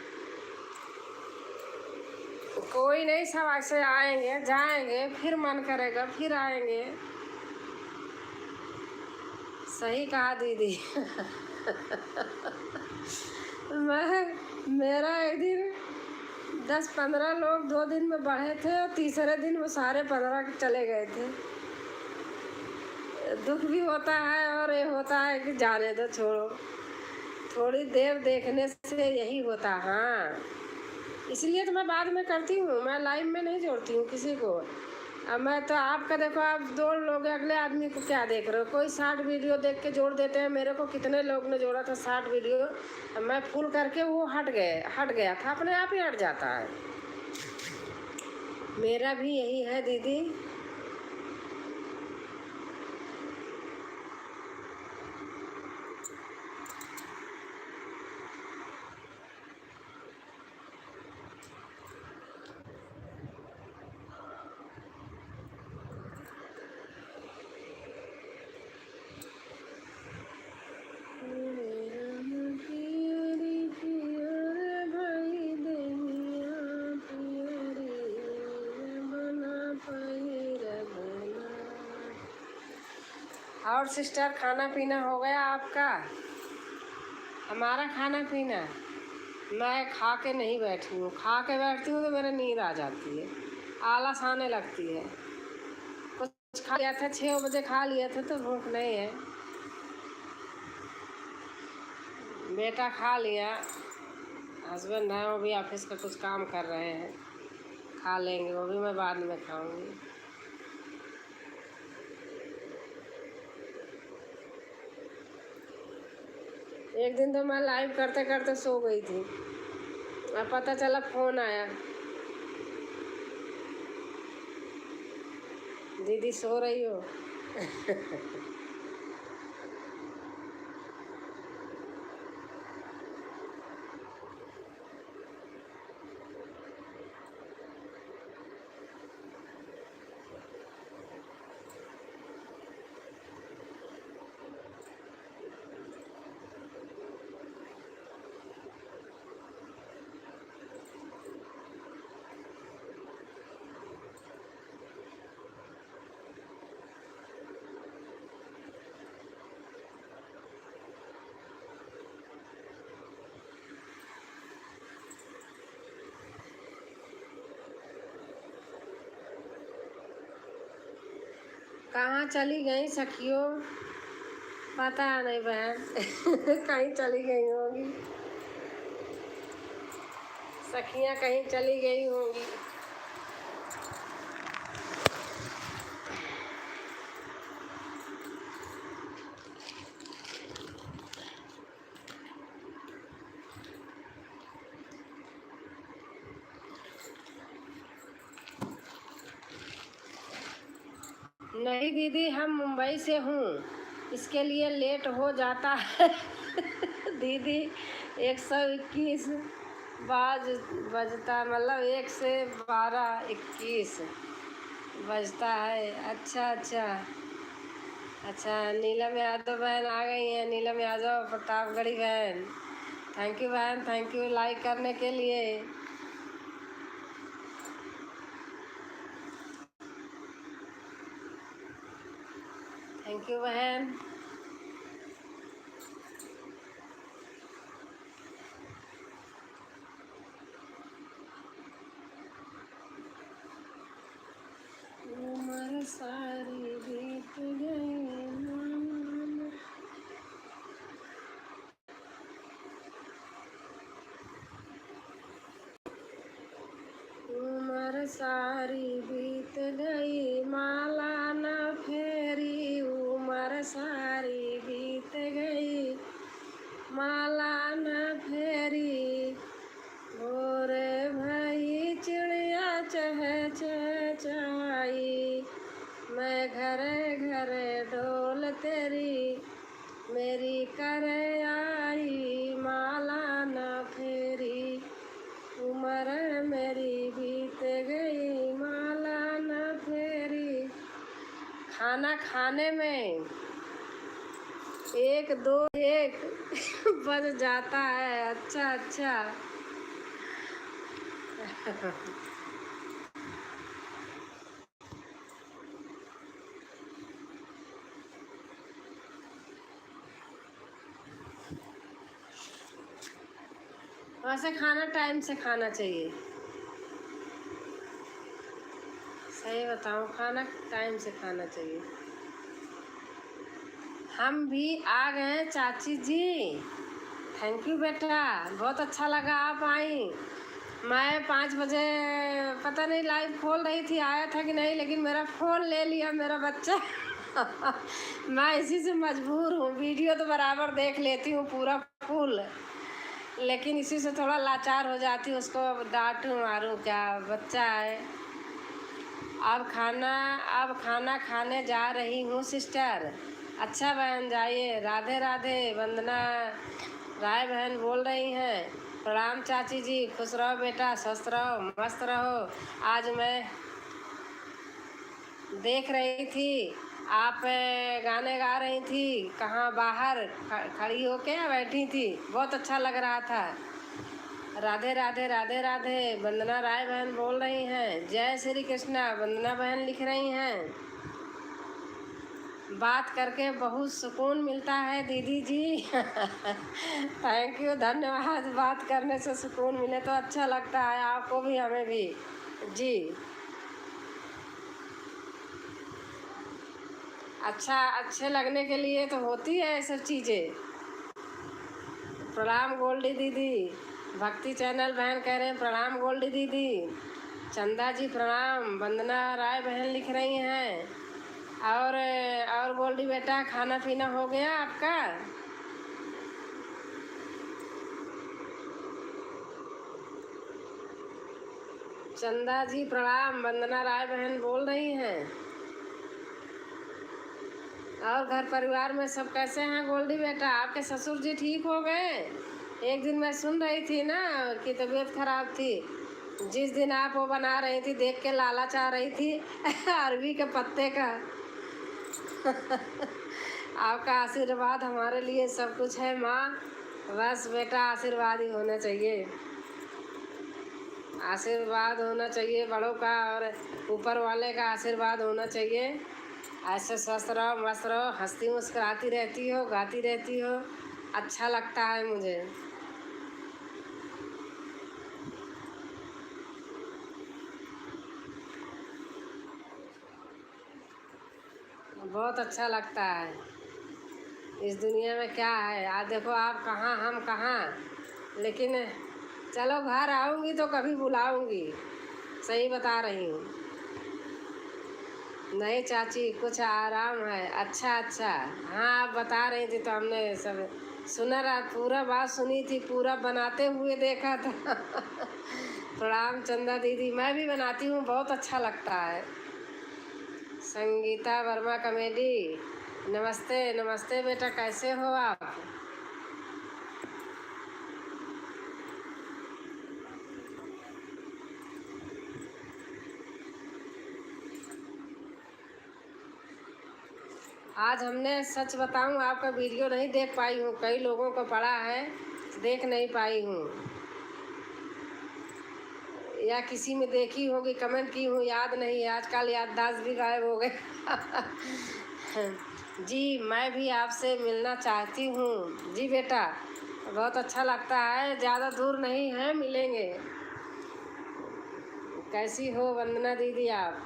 कोई नहीं, सब ऐसे आएंगे जाएंगे, फिर मन करेगा फिर आएंगे। सही कहा दीदी। मेरा एक दिन 10-15 लोग 2 दिन में बढ़े थे और तीसरे दिन वो सारे 15 चले गए थे। दुख भी होता है और ये होता है कि जाने दो, छोड़ो, थोड़ी देर देखने से यही होता। हाँ, इसलिए तो मैं बाद में करती हूँ, मैं लाइव में नहीं जोड़ती हूँ किसी को। अब मैं तो आपका देखो, आप 2 लोग अगले आदमी को क्या देख रहे हो? कोई 60 वीडियो देख के जोड़ देते हैं। मेरे को कितने लोग ने जोड़ा था 60 वीडियो, मैं फुल करके वो हट गया था, अपने आप ही हट जाता है। मेरा भी यही है दीदी। और सिस्टर, खाना पीना हो गया आपका? हमारा खाना पीना, मैं खा के नहीं बैठी हूँ। खा के बैठती हूँ तो मेरे नींद आ जाती है, आलस आने लगती है। कुछ खा लिया था, 6 बजे खा लिया था तो भूख नहीं है। बेटा खा लिया, हस्बैंड है वो भी ऑफिस का कुछ काम कर रहे हैं, खा लेंगे, वो भी मैं बाद में खाऊंगी। एक दिन तो मैं लाइव करते करते सो गई थी, अब पता चला फ़ोन आया, दीदी सो रही हो? कहाँ चली गई सखियों? पता नहीं बहन। कहीं चली गई होंगी सखियाँ, कहीं चली गई होंगी। नहीं दीदी, हम मुंबई से हूँ, इसके लिए लेट हो जाता है। दीदी 121 बजता, मतलब 1 से 12-21 बजता है। अच्छा अच्छा अच्छा, नीलम यादव बहन आ गई हैं। नीलम यादव, प्रतापगढ़ी बहन, थैंक यू बहन, थैंक यू लाइक करने के लिए। थैंक यू बहन। उम्र सारी बीत गई मामा। उम्र सारी बीत गई माला न फेरी, उम्र सारी बीत गई माला न फेरी। भोरे भई चिड़िया चह चहचहाई, मैं घरे घरे डोल तेरी मेरी करे आई। माला न फेरी उम्र मेरी बीत गई माला न फेरी। खाना खाने में 1 2 1 बज जाता है। अच्छा अच्छा। वैसे खाना टाइम से खाना चाहिए। सही बताऊं, खाना टाइम से खाना चाहिए। हम भी आ गए चाची जी। थैंक यू बेटा, बहुत अच्छा लगा आप आई। मैं 5 बजे पता नहीं लाइव खोल रही थी, आया था कि नहीं, लेकिन मेरा फ़ोन ले लिया मेरा बच्चा। मैं इसी से मजबूर हूँ। वीडियो तो बराबर देख लेती हूँ पूरा फुल, लेकिन इसी से थोड़ा लाचार हो जाती हूँ। उसको डांटूँ मारूँ क्या, बच्चा है। अब खाना खाने जा रही हूँ सिस्टर। अच्छा बहन जाइए। राधे राधे। वंदना राय बहन बोल रही हैं। प्रणाम चाची जी, खुश रहो बेटा, स्वस्थ रहो, मस्त रहो। आज मैं देख रही थी आप गाने गा रही थी, कहाँ बाहर खड़ी होके या बैठी थी, बहुत अच्छा लग रहा था। राधे राधे राधे राधे। वंदना राय बहन बोल रही हैं। जय श्री कृष्णा वंदना बहन लिख रही हैं। बात करके बहुत सुकून मिलता है दीदी जी। थैंक यू, धन्यवाद। बात करने से सुकून मिले तो अच्छा लगता है, आपको भी हमें भी जी। अच्छा, अच्छे लगने के लिए तो होती है ये सब चीज़ें। प्रणाम गोल्डी दीदी। भक्ति चैनल बहन कह रहे हैं प्रणाम गोल्डी दीदी। चंदा जी प्रणाम। वंदना राय बहन लिख रही हैं। और गोल्डी बेटा, खाना पीना हो गया आपका? चंदा जी प्रणाम। वंदना राय बहन बोल रही हैं। और घर परिवार में सब कैसे हैं गोल्डी बेटा? आपके ससुर जी ठीक हो गए? एक दिन मैं सुन रही थी ना कि तबीयत खराब थी। जिस दिन आप वो बना रही थी, देख के लालच आ रही थी अरबी के पत्ते का। आपका आशीर्वाद हमारे लिए सब कुछ है माँ। बस बेटा, आशीर्वाद ही होना चाहिए। आशीर्वाद होना चाहिए बड़ों का, और ऊपर वाले का आशीर्वाद होना चाहिए। ऐसे स्वस्थ रहो, मस्त रहो, हंसती मुस्कुराती रहती हो, गाती रहती हो, अच्छा लगता है मुझे। बहुत अच्छा लगता है। इस दुनिया में क्या है, आज देखो आप कहाँ हम कहाँ, लेकिन चलो घर आऊँगी तो कभी बुलाऊँगी। सही बता रही हूँ। नहीं चाची, कुछ आराम है। अच्छा अच्छा। हाँ, आप बता रही थी तो हमने सब सुना रहा, पूरा बात सुनी थी, पूरा बनाते हुए देखा था। प्रणाम चंदा दीदी, मैं भी बनाती हूँ, बहुत अच्छा लगता है। संगीता वर्मा कॉमेडी, नमस्ते नमस्ते बेटा, कैसे हो आप? आज हमने, सच बताऊं, आपका वीडियो नहीं देख पाई हूँ। कई लोगों को पड़ा है, देख नहीं पाई हूँ, या किसी में देखी होगी, कमेंट की हूँ, याद नहीं है। आजकल याददाश्त भी गायब हो गए। जी मैं भी आपसे मिलना चाहती हूँ। जी बेटा, बहुत अच्छा लगता है, ज़्यादा दूर नहीं है, मिलेंगे। कैसी हो वंदना दीदी आप?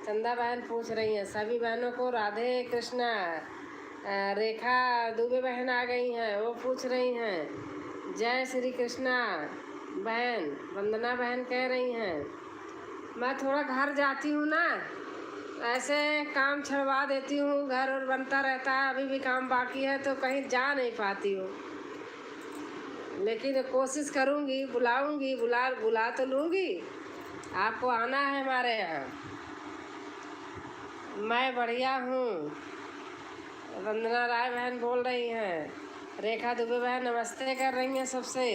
चंदा बहन पूछ रही हैं सभी बहनों को राधे कृष्णा। रेखा दुबे बहन आ गई हैं, वो पूछ रही हैं जय श्री कृष्णा बहन। वंदना बहन कह रही हैं मैं थोड़ा घर जाती हूँ ना, ऐसे काम छुड़वा देती हूँ, घर और बनता रहता है, अभी भी काम बाकी है तो कहीं जा नहीं पाती हूँ, लेकिन कोशिश करूँगी, बुलाऊँगी, बुला तो लूँगी। आपको आना है हमारे यहाँ। मैं बढ़िया हूँ। वंदना राय बहन बोल रही हैं। रेखा दुबे बहन नमस्ते कर रही हैं सबसे।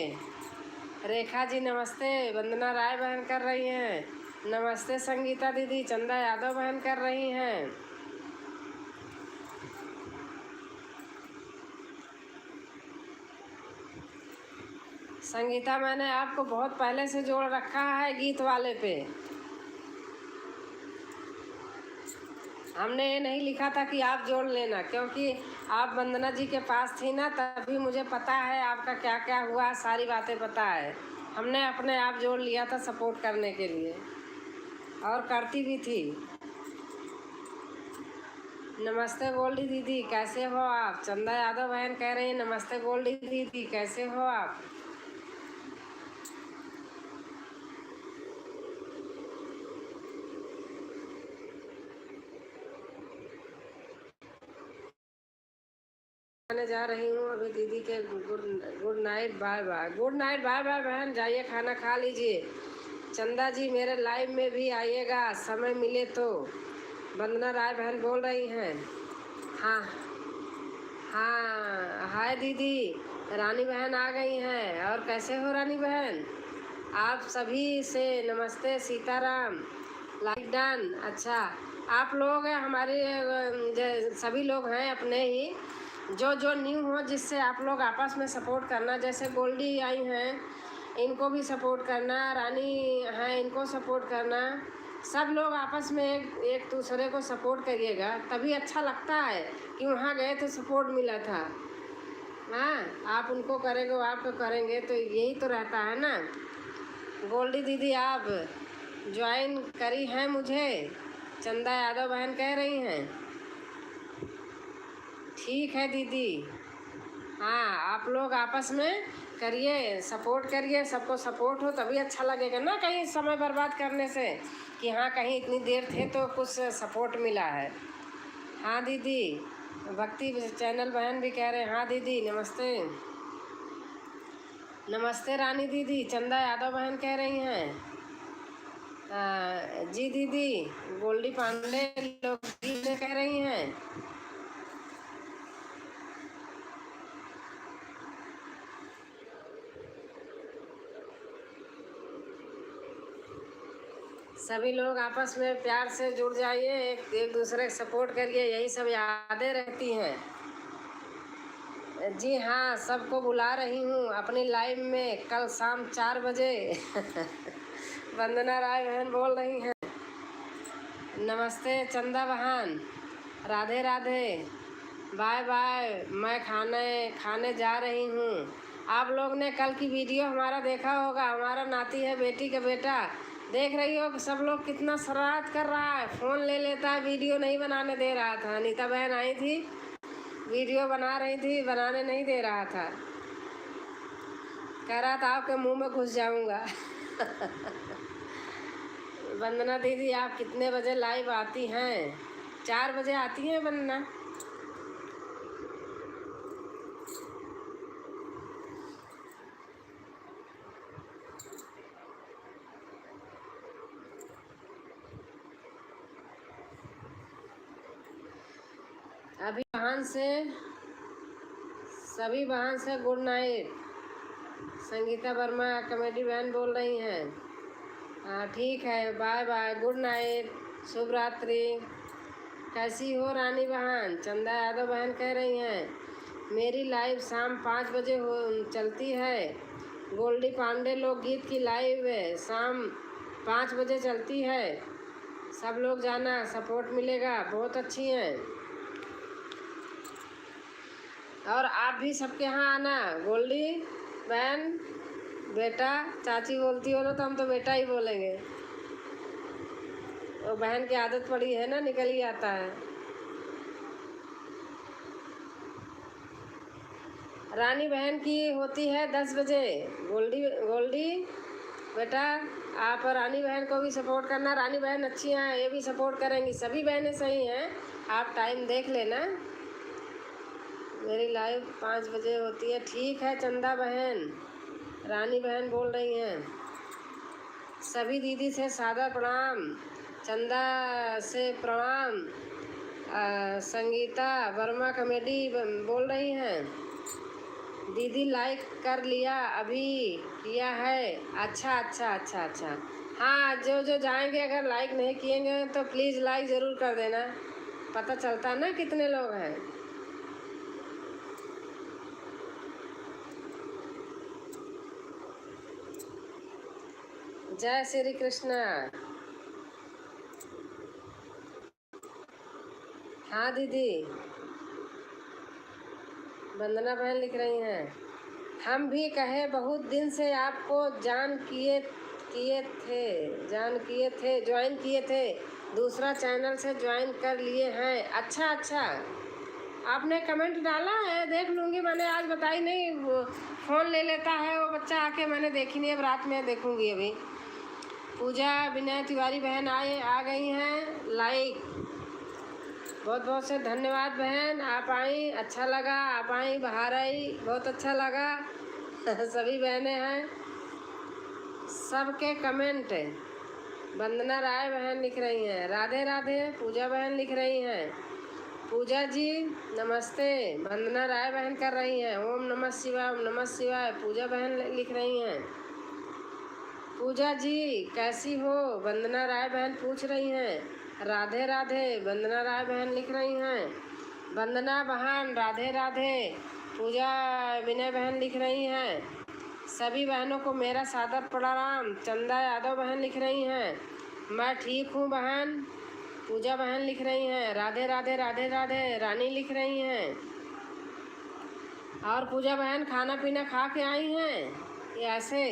रेखा जी नमस्ते। वंदना राय बहन कर रही हैं नमस्ते। संगीता दीदी, चंदा यादव बहन कर रही हैं। संगीता मैंने आपको बहुत पहले से जोड़ रखा है गीत वाले पे। हमने ये नहीं लिखा था कि आप जोड़ लेना, क्योंकि आप वंदना जी के पास थी ना, तभी मुझे पता है आपका क्या क्या हुआ, सारी बातें पता है। हमने अपने आप जोड़ लिया था सपोर्ट करने के लिए, और करती भी थी। नमस्ते गोल्डी दीदी, कैसे हो आप? चंदा यादव बहन कह रही है नमस्ते गोल्डी दीदी, कैसे हो आप? मैं जा रही हूँ अभी दीदी के। Good night bye bye. Good night bye bye बहन, जाइए खाना खा लीजिए। चंदा जी मेरे लाइव में भी आइएगा समय मिले तो। वंदना राय बहन बोल रही हैं। हाँ हाँ, हाय दीदी, रानी बहन आ गई हैं। और कैसे हो रानी बहन? आप सभी से नमस्ते। सीताराम। Like done. अच्छा, आप लोग हमारे सभी लोग हैं अपने ही, जो जो न्यू हो, जिससे आप लोग आपस में सपोर्ट करना। जैसे गोल्डी आई हैं, इनको भी सपोर्ट करना, रानी हैं, इनको सपोर्ट करना। सब लोग आपस में एक दूसरे को सपोर्ट करिएगा, तभी अच्छा लगता है कि वहाँ गए तो सपोर्ट मिला था। हाँ, आप उनको करेंगे, वो आपको करेंगे, तो यही तो रहता है ना। गोल्डी दीदी आप ज्वाइन करी हैं मुझे, चंदा यादव बहन कह रही हैं। ठीक है दीदी। हाँ, आप लोग आपस में करिए, सपोर्ट करिए, सबको सपोर्ट हो तभी अच्छा लगेगा ना, कहीं समय बर्बाद करने से कि हाँ कहीं इतनी देर थे तो कुछ सपोर्ट मिला है। हाँ दीदी, भक्ति चैनल बहन भी कह रहे हैं हाँ दीदी नमस्ते। नमस्ते रानी दीदी, चंदा यादव बहन कह रही हैं जी दीदी। गोल्डी पांडे लोग कह रही हैं। सभी लोग आपस में प्यार से जुड़ जाइए, एक दूसरे को सपोर्ट करिए, यही सब यादें रहती हैं। जी हाँ, सबको बुला रही हूँ अपनी लाइव में कल शाम 4 बजे। वंदना राय बहन बोल रही हैं। नमस्ते चंदा बहन, राधे राधे, बाय बाय। मैं खाने जा रही हूँ। आप लोग ने कल की वीडियो हमारा देखा होगा, हमारा नाती है, बेटी का बेटा, देख रही हो कि सब लोग कितना शरारत कर रहा है, फ़ोन ले लेता है, वीडियो नहीं बनाने दे रहा था। अनीता बहन आई थी, वीडियो बना रही थी, बनाने नहीं दे रहा था, कह रहा था आपके मुंह में घुस जाऊंगा। वंदना दीदी आप कितने बजे लाइव आती हैं? 4 बजे आती हैं वंदना। अभी सभी बहन से good night. Sangeeta Verma comedy बहन बोल रही हैं। हाँ ठीक है, बाय बाय, गुड नाइट, शुभ रात्रि। कैसी हो रानी बहन? चंदा यादव बहन कह रही हैं मेरी लाइव शाम 5 बजे हो चलती है। गोल्डी पांडे लोकगीत की लाइव शाम 5 बजे चलती है, सब लोग जाना, सपोर्ट मिलेगा, बहुत अच्छी हैं। और आप भी सबके यहाँ आना। गोल्डी बहन, बेटा, चाची बोलती हो ना तो हम तो बेटा ही बोलेंगे। वो बहन की आदत पड़ी है ना, निकल ही आता है। रानी बहन की होती है 10 बजे। गोल्डी गोल्डी बेटा, आप रानी बहन को भी सपोर्ट करना। रानी बहन अच्छी हैं, ये भी सपोर्ट करेंगी। सभी बहनें सही हैं, आप टाइम देख लेना। मेरी लाइव 5 बजे होती है। ठीक है चंदा बहन, रानी बहन बोल रही हैं। सभी दीदी से सादर प्रणाम, चंदा से प्रणाम। संगीता वर्मा कॉमेडी बोल रही हैं। दीदी लाइक कर लिया, अभी किया है। अच्छा अच्छा अच्छा अच्छा। हाँ, जो जो जाएंगे अगर लाइक नहीं किएंगे तो प्लीज़ लाइक ज़रूर कर देना, पता चलता ना कितने लोग हैं। जय श्री कृष्णा। हाँ दीदी, वंदना बहन लिख रही हैं। हम भी कहे बहुत दिन से आपको ज्वाइन किए थे, ज्वाइन किए थे। दूसरा चैनल से ज्वाइन कर लिए हैं। अच्छा अच्छा, आपने कमेंट डाला है, देख लूँगी। मैंने आज बताई नहीं, फ़ोन ले लेता है वो बच्चा आके, मैंने देखी नहीं। अब रात में देखूँगी। अभी पूजा विनय तिवारी बहन आ गई हैं। लाइक बहुत बहुत से धन्यवाद बहन, आप आई, अच्छा लगा। आप आई, बाहर आई, बहुत अच्छा लगा। सभी बहनें हैं, सबके कमेंट। वंदना राय बहन लिख रही हैं, राधे राधे। पूजा बहन लिख रही हैं, पूजा जी नमस्ते। वंदना राय बहन कर रही हैं, ओम नमः शिवाय, ओम नमः शिवाय। पूजा बहन लिख रही हैं, पूजा जी कैसी हो। वंदना राय बहन पूछ रही हैं, राधे राधे। वंदना राय बहन लिख रही हैं, वंदना बहन राधे राधे। पूजा विनय बहन लिख रही हैं, सभी बहनों को मेरा सादर प्रणाम। चंदा यादव बहन लिख रही हैं, मैं ठीक हूँ बहन। पूजा बहन लिख रही हैं, राधे राधे राधे राधे। रानी लिख रही हैं। और पूजा बहन खाना पीना खा के आई हैं ये ऐसे?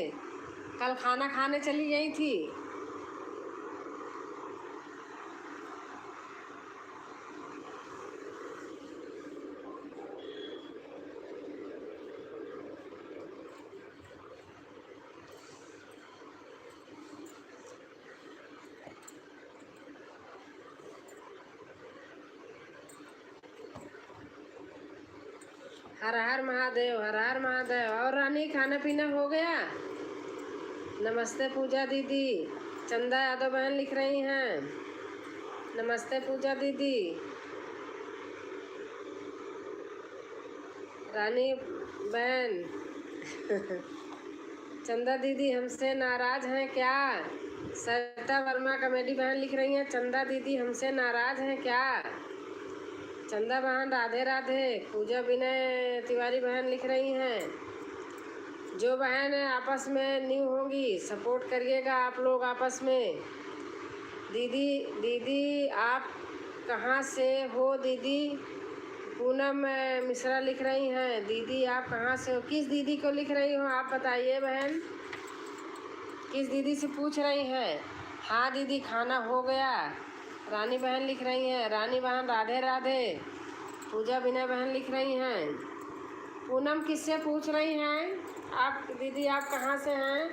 कल खाना खाने चली गई थी। हर हर महादेव, हर हर महादेव। और रानी खाना पीना हो गया? नमस्ते पूजा दीदी। चंदा यादव बहन लिख रही हैं, नमस्ते पूजा दीदी। रानी बहन चंदा दीदी हमसे नाराज हैं क्या? सरिता वर्मा कॉमेडी बहन लिख रही हैं, चंदा दीदी हमसे नाराज हैं क्या? चंदा बहन राधे राधे। पूजा विनय तिवारी बहन लिख रही हैं, जो बहन आपस में न्यू होंगी सपोर्ट करिएगा आप लोग आपस में। दीदी दीदी आप कहाँ से हो दीदी? पूनम मिश्रा लिख रही हैं, दीदी आप कहाँ से हो? किस दीदी को लिख रही हो आप बताइए बहन, किस दीदी से पूछ रही हैं? हाँ दीदी खाना हो गया। रानी बहन लिख रही हैं, रानी बहन राधे राधे। पूजा विनय बहन लिख रही हैं, पूनम किससे पूछ रही हैं आप दीदी, आप कहाँ से हैं?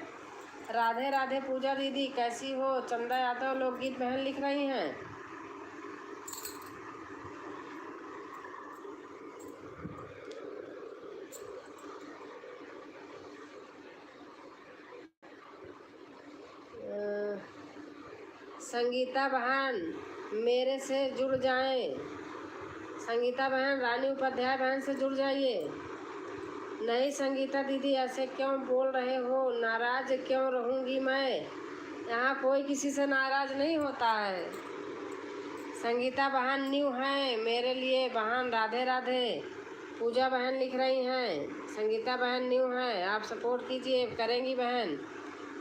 राधे राधे पूजा दीदी कैसी हो? चंदा यादव लोकगीत बहन लिख रही हैं, संगीता बहन मेरे से जुड़ जाएं। संगीता बहन रानी उपाध्याय बहन से जुड़ जाइए। नहीं संगीता दीदी ऐसे क्यों बोल रहे हो? नाराज क्यों रहूँगी मैं? यहाँ कोई किसी से नाराज नहीं होता है। संगीता बहन न्यू हैं मेरे लिए बहन, राधे राधे। पूजा बहन लिख रही हैं, संगीता बहन न्यू हैं, आप सपोर्ट कीजिए, करेंगी बहन।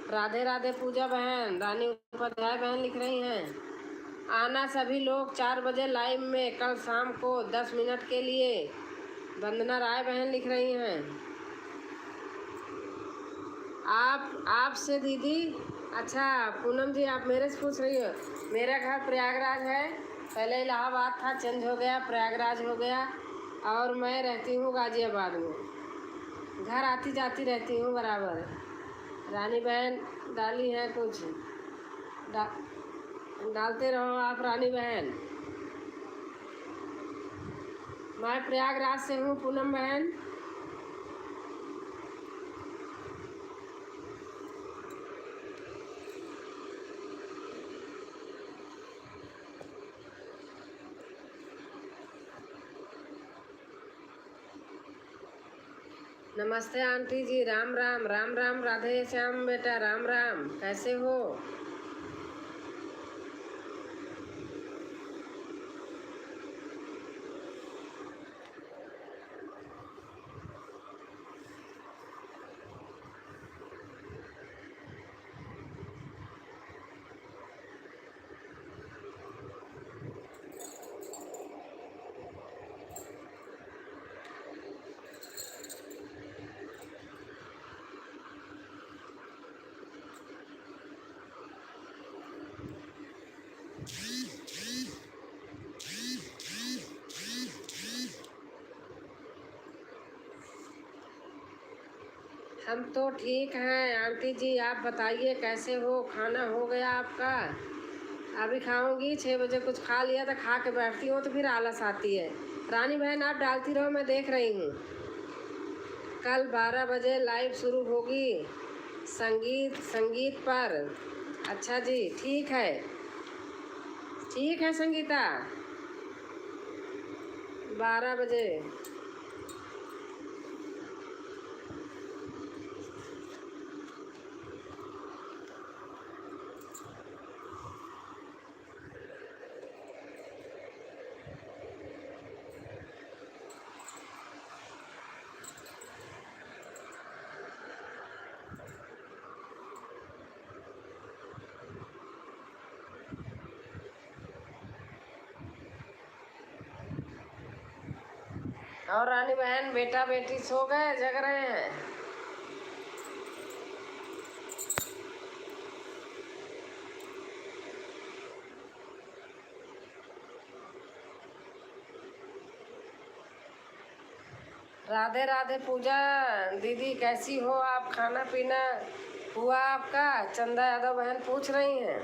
राधे राधे पूजा बहन। रानी उपाध्याय बहन लिख रही हैं, आना सभी लोग 4 बजे लाइव में कल शाम को 10 मिनट के लिए। वंदना राय बहन लिख रही हैं। आपसे दीदी। अच्छा पूनम जी, आप मेरे से पूछ रही हो। मेरा घर प्रयागराज है, पहले इलाहाबाद था, चेंज हो गया, प्रयागराज हो गया, और मैं रहती हूँ गाजियाबाद में। घर आती जाती रहती हूँ बराबर। रानी बहन डाली है कुछ, डालते रहो आप रानी बहन। मैं प्रयागराज से हूँ पूनम बहन। नमस्ते आंटी जी, राम राम राम राम, राधे श्याम बेटा, राम राम, कैसे हो? हम तो ठीक हैं आंटी जी, आप बताइए कैसे हो? खाना हो गया आपका? अभी खाऊंगी, 6 बजे कुछ खा लिया था, खा के बैठती हूँ तो फिर आलस आती है। रानी बहन आप डालती रहो, मैं देख रही हूँ। कल 12 बजे लाइव शुरू होगी संगीत पर। अच्छा जी, ठीक है, ठीक है संगीता, 12 बजे। और रानी बहन बेटा बेटी सो गए, जग रहे हैं? राधे राधे पूजा दीदी, कैसी हो आप? खाना पीना हुआ आपका? चंदा यादव बहन पूछ रही हैं।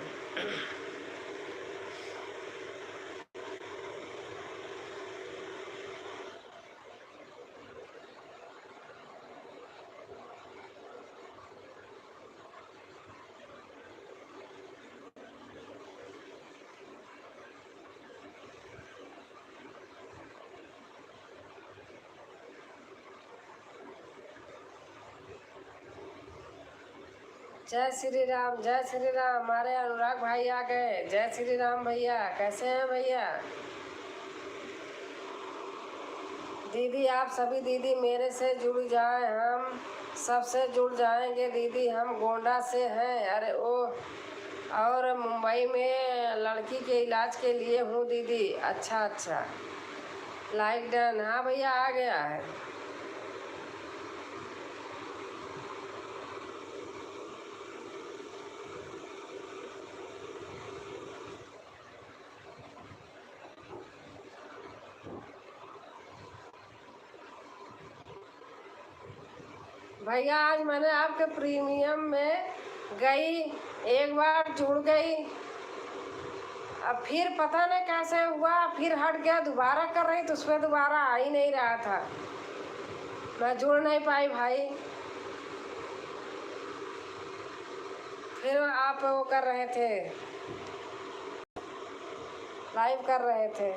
जय श्री राम, जय श्री राम, हमारे अनुराग भाई आ गए। जय श्री राम भैया, कैसे हैं भैया? दीदी आप सभी दीदी मेरे से जुड़ जाएं, हम सबसे जुड़ जाएंगे दीदी। हम गोंडा से हैं, अरे ओ, और मुंबई में लड़की के इलाज के लिए हूँ दीदी। अच्छा अच्छा, लाइक डन, हाँ भैया आ गया है। भैया आज मैंने आपके प्रीमियम में गई, एक बार जुड़ गई, अब फिर पता नहीं कैसे हुआ, फिर हट गया, दोबारा कर रही तो उसमें दोबारा आ ही नहीं रहा था, मैं जुड़ नहीं पाई भाई। फिर आप वो कर रहे थे, लाइव कर रहे थे।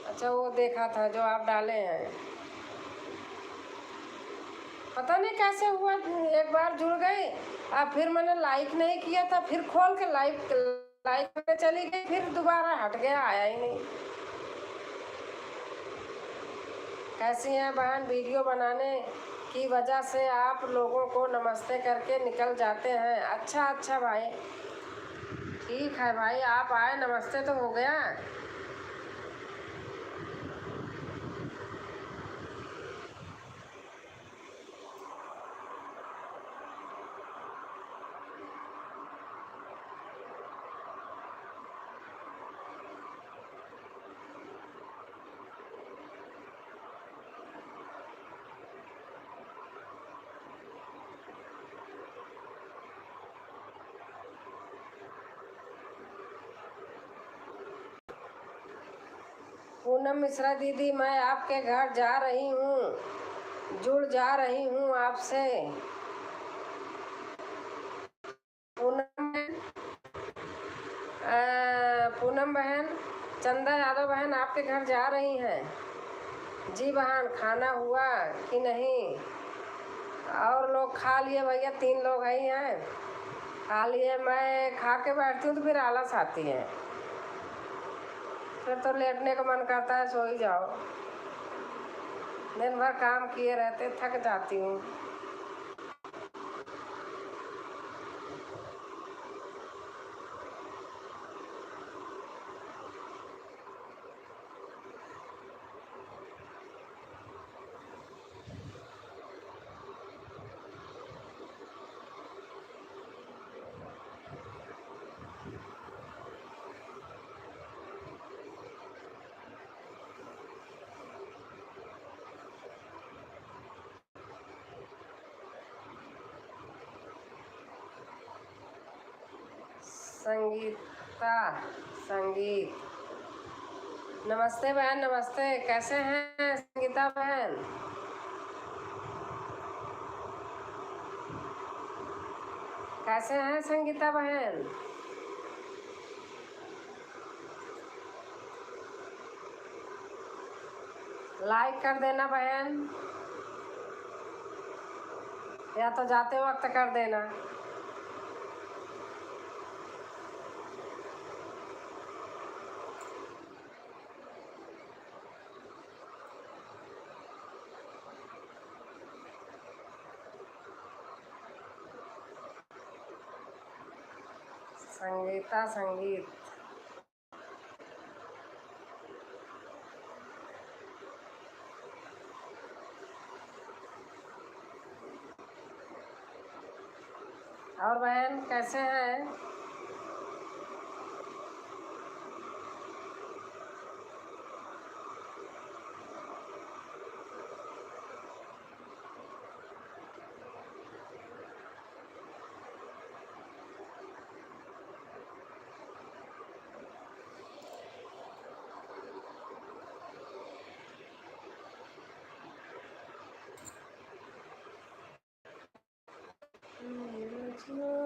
अच्छा वो देखा था जो आप डाले हैं, पता नहीं कैसे हुआ, एक बार जुड़ गई, अब फिर मैंने लाइक नहीं किया था, फिर खोल के लाइक पे चली गई, फिर दोबारा हट गया, आया ही नहीं। कैसी हैं बहन? वीडियो बनाने की वजह से आप लोगों को नमस्ते करके निकल जाते हैं। अच्छा अच्छा भाई, ठीक है भाई, आप आए, नमस्ते तो हो गया। पूनम मिश्रा दीदी, मैं आपके घर जा रही हूँ, जुड़ जा रही हूँ आपसे। पूनम पूनम बहन, चंदा यादव बहन आपके घर जा रही हैं। जी बहन, खाना हुआ कि नहीं? और लोग खा लिए भैया, 3 लोग ही हैं, खा लिए। मैं खा के बैठती हूँ तो फिर आलस आती है, फिर तो लेटने का मन करता है, सो ही जाओ। दिन भर काम किए रहते, थक जाती हूँ। संगीता, संगीत, नमस्ते बहन, नमस्ते। कैसे हैं संगीता बहन? कैसे हैं संगीता बहन? लाइक कर देना बहन, या तो जाते वक्त कर देना। संगीता, संगीत, और बहन कैसे हैं?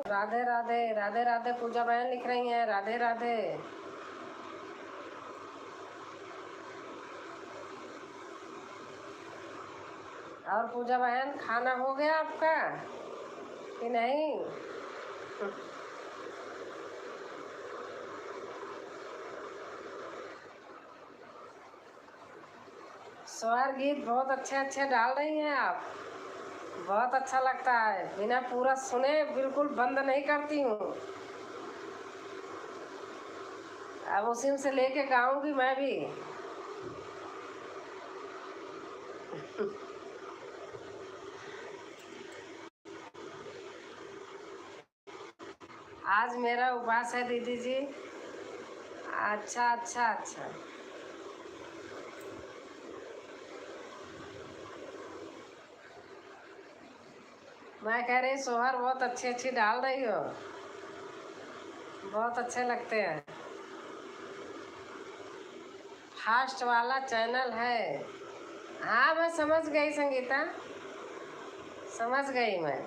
राधे राधे, राधे राधे। पूजा बहन लिख रही हैं राधे राधे। और पूजा बहन, खाना हो गया आपका कि नहीं? स्वर गीत बहुत अच्छे अच्छे डाल रही हैं आप, बहुत अच्छा लगता है। बिना पूरा सुने बिल्कुल बंद नहीं करती हूँ। अब उसी से लेके गाऊंगी मैं भी। आज मेरा उपवास है दीदी जी। अच्छा अच्छा अच्छा। मैं कह रही सोहर बहुत अच्छी अच्छी डाल रही हो, बहुत अच्छे लगते हैं। फास्ट वाला चैनल है। हाँ, मैं समझ गई संगीता, समझ गई मैं।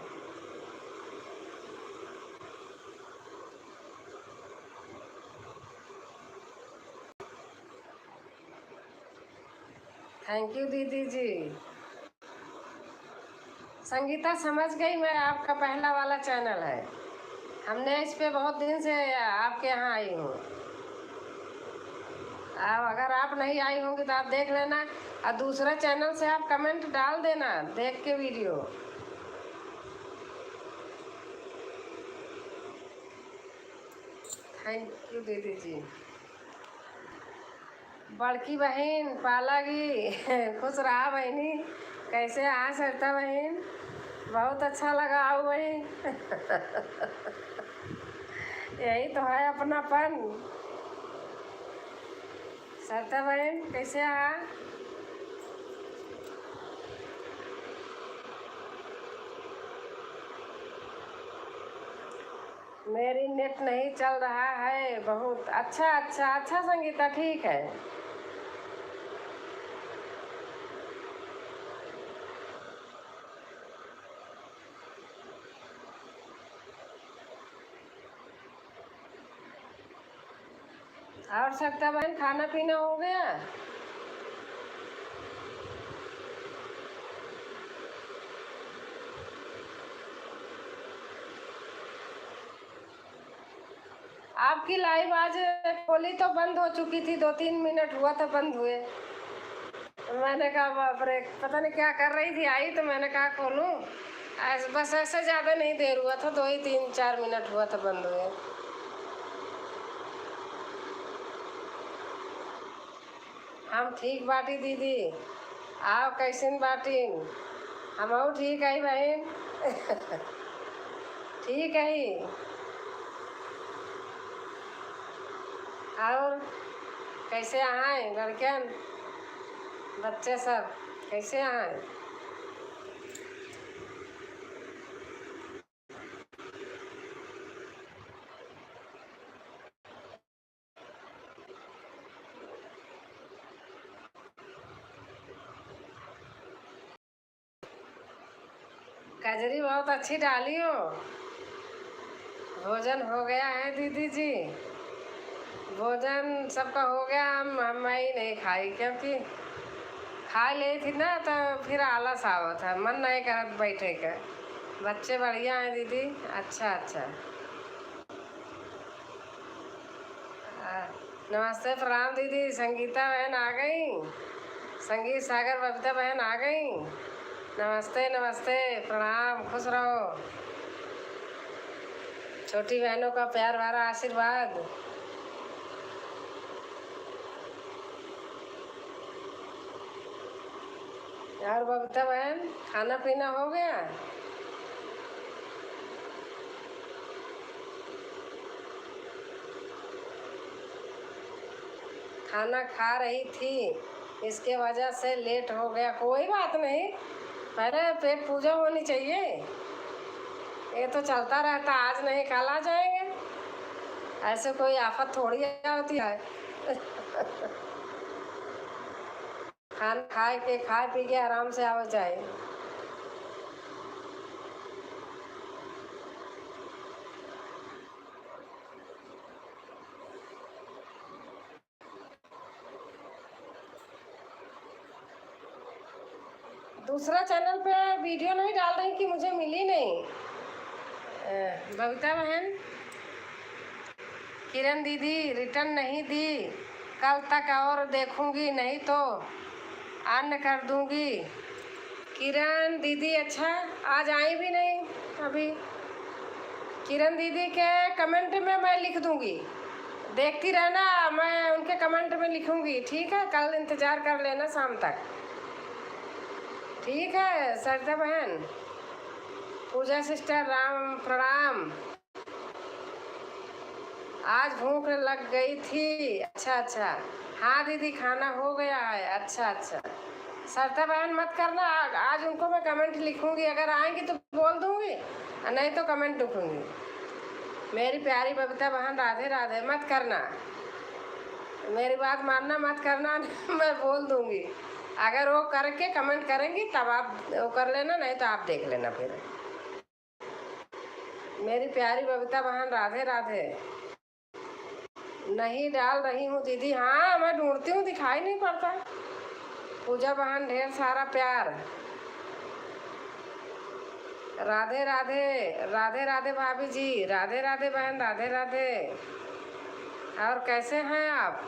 थैंक यू दीदी जी। संगीता समझ गई मैं, आपका पहला वाला चैनल है। हमने इस पे बहुत दिन से आपके यहाँ आई हूँ। अब अगर आप नहीं आई होंगी तो आप देख लेना, और दूसरे चैनल से आप कमेंट डाल देना देख के वीडियो। थैंक यू दीदी जी। बड़की बहन पालागी खुश रहा बहनी। कैसे आ सरिता बहन? बहुत अच्छा लगा आओ बहन। यही तो है अपनापन। सरिता बहन कैसे आ? मेरी नेट नहीं चल रहा है बहुत। अच्छा अच्छा अच्छा संगीता, ठीक है। और सकता बहन खाना पीना हो गया? आपकी लाइव आज खोली तो बंद हो चुकी थी, 2-3 मिनट हुआ था बंद हुए। मैंने कहा बाप रे, पता नहीं क्या कर रही थी, आई तो मैंने कहा खोलूं। बस ऐसे ज़्यादा नहीं देर हुआ था, 2 ही 3-4 मिनट हुआ था बंद हुए। हम ठीक बाटी दीदी, आप कैसे बाटी? हम ठीक है बहन। ठीक है। और कैसे आए लड़कियन बच्चे सब कैसे आए? कजरी बहुत अच्छी डाली हो। भोजन हो गया है दीदी जी? भोजन सबका हो गया। मैं ही नहीं खाई, क्योंकि खा ली थी ना तो फिर आलस आवत है, मन नहीं करत बैठे का। बच्चे बढ़िया हैं दीदी? अच्छा अच्छा। नमस्ते प्रणाम दीदी। संगीता बहन आ गई, संगीत सागर बबीता बहन आ गई। नमस्ते नमस्ते, प्रणाम, खुश रहो। छोटी बहनों का प्यार भरा आशीर्वाद। और बबीता बहन खाना पीना हो गया? खाना खा रही थी, इसके वजह से लेट हो गया। कोई बात नहीं, पहले पेट पूजा होनी चाहिए। ये तो चलता रहता, आज नहीं कल आ जाएंगे। ऐसे कोई आफत थोड़ी होती है। खाना खाए के खाए पी के आराम से आओ जाए। दूसरा चैनल पे वीडियो नहीं डाल रही कि मुझे मिली नहीं। बबीता बहन, किरण दीदी रिटर्न नहीं दी, कल तक और देखूंगी, नहीं तो अन्य कर दूंगी। किरण दीदी अच्छा, आज आई भी नहीं अभी। किरण दीदी के कमेंट में मैं लिख दूंगी, देखती रहना, मैं उनके कमेंट में लिखूंगी। ठीक है, कल इंतज़ार कर लेना शाम तक। ठीक है सरिता बहन। पूजा सिस्टर राम प्रणाम। आज भूख लग गई थी। अच्छा अच्छा। हाँ दीदी खाना हो गया है। अच्छा अच्छा। सरिता बहन मत करना, आज उनको मैं कमेंट लिखूंगी, अगर आएंगी तो बोल दूंगी और नहीं तो कमेंट लिखूंगी। मेरी प्यारी बबीता बहन राधे राधे, मत करना, मेरी बात मानना मत करना। मैं बोल दूंगी, अगर वो करके कमेंट करेंगी तब आप वो कर लेना, नहीं तो आप देख लेना फिर। मेरी प्यारी बबीता बहन राधे राधे। नहीं डाल रही हूँ दीदी, हाँ मैं ढूंढती हूँ, दिखाई नहीं पड़ता। पूजा बहन ढेर सारा प्यार। राधे राधे। राधे राधे भाभी जी, राधे राधे बहन, राधे राधे। और कैसे हैं आप?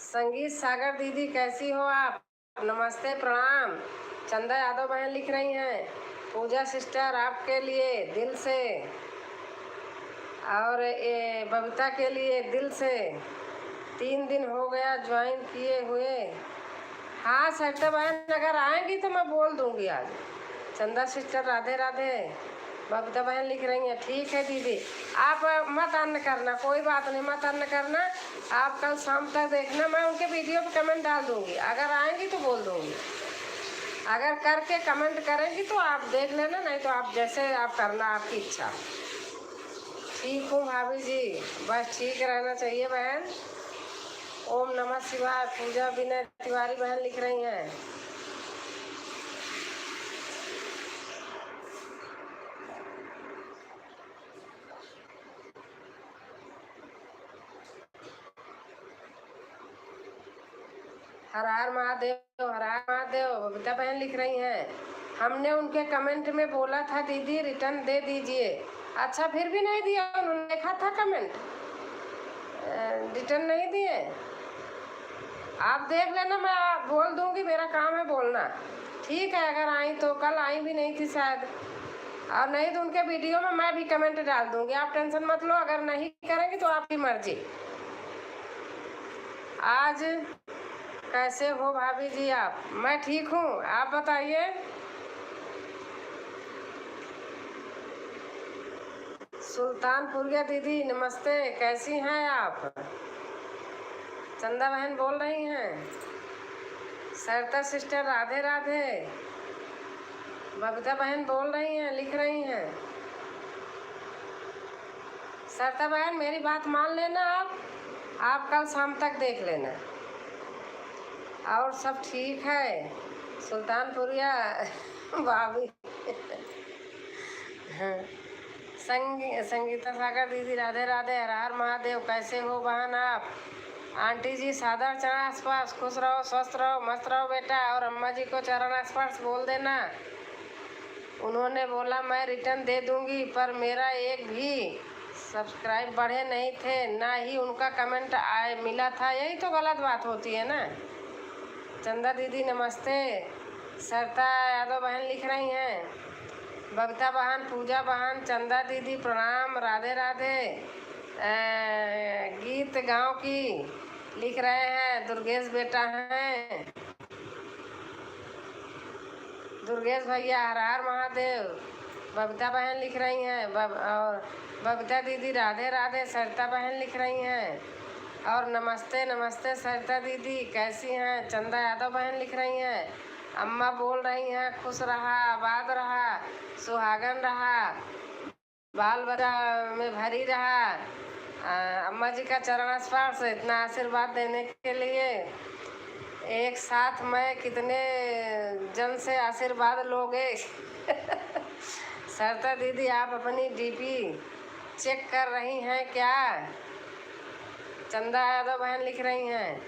संगीत सागर दीदी कैसी हो आप? नमस्ते प्रणाम। चंदा यादव बहन लिख रही हैं, पूजा सिस्टर आपके लिए दिल से, और ये बबीता के लिए दिल से। 3 दिन हो गया ज्वाइन किए हुए। हाँ सरिता बहन अगर आएंगी तो मैं बोल दूंगी आज। चंदा सिस्टर राधे राधे। बबीता बहन लिख रही हैं, ठीक है दीदी, आप मत अन्न करना, कोई बात नहीं, मत अन्न करना। आप कल शाम तक देखना, मैं उनके वीडियो पे कमेंट डाल दूंगी, अगर आएंगी तो बोल दूंगी। अगर करके कमेंट करेंगी तो आप देख लेना, नहीं तो आप जैसे आप करना, आपकी इच्छा। ठीक हूँ भाभी जी, बस ठीक रहना चाहिए बहन। ओम नमः शिवाय। पूजा विनय तिवारी बहन लिख रही हैं। हर हर महादेव, हर हर महादेव। बबीता बहन लिख रही हैं, हमने उनके कमेंट में बोला था दीदी रिटर्न दे दीजिए। अच्छा, फिर भी नहीं दिया? उन्होंने देखा था कमेंट, रिटर्न नहीं दिए। आप देख लेना, मैं बोल दूंगी, मेरा काम है बोलना। ठीक है, अगर आई तो कल आई भी नहीं थी शायद, और नहीं तो उनके वीडियो में मैं भी कमेंट डाल दूंगी। आप टेंशन मत लो, अगर नहीं करेंगे तो आपकी मर्जी। आज कैसे हो भाभी जी आप? मैं ठीक हूँ, आप बताइए। सुल्तानपुरिया दीदी नमस्ते, कैसी हैं आप? चंदा बहन बोल रही हैं। सरता सिस्टर राधे राधे। बबीता बहन बोल रही हैं, लिख रही हैं। सरता बहन मेरी बात मान लेना, आप कल शाम तक देख लेना। और सब ठीक है सुल्तानपुरिया भाभी। हाँ। संगीता सागर दीदी राधे राधे, हर हर महादेव। कैसे हो बहन आप? आंटी जी सादर चरण स्पर्श, खुश रहो, स्वस्थ रहो, मस्त रहो बेटा। और अम्मा जी को चरण स्पर्श बोल देना। उन्होंने बोला मैं रिटर्न दे दूंगी, पर मेरा एक भी सब्सक्राइब बढ़े नहीं थे, ना ही उनका कमेंट आए मिला था। यही तो गलत बात होती है ना। चंदा दीदी नमस्ते। सरता यादव बहन लिख रही हैं, बबीता बहन, पूजा बहन, चंदा दीदी प्रणाम, राधे राधे। गीत गांव की लिख रहे हैं, दुर्गेश बेटा हैं। दुर्गेश भैया हर हर महादेव। बबीता बहन लिख रही हैं, और बबीता दीदी राधे राधे। सरिता बहन लिख रही हैं, और नमस्ते नमस्ते सरिता दीदी, कैसी हैं? चंदा यादव बहन लिख रही हैं, अम्मा बोल रही हैं खुश रहा, आबाद रहा, सुहागन रहा, बाल बच्चा में भरी रहा। अम्मा जी का चरण स्पर्श, इतना आशीर्वाद देने के लिए एक साथ मैं कितने जन से आशीर्वाद लोगे? सरिता दीदी आप अपनी डीपी चेक कर रही हैं क्या? चंदा यादव बहन लिख रही हैं,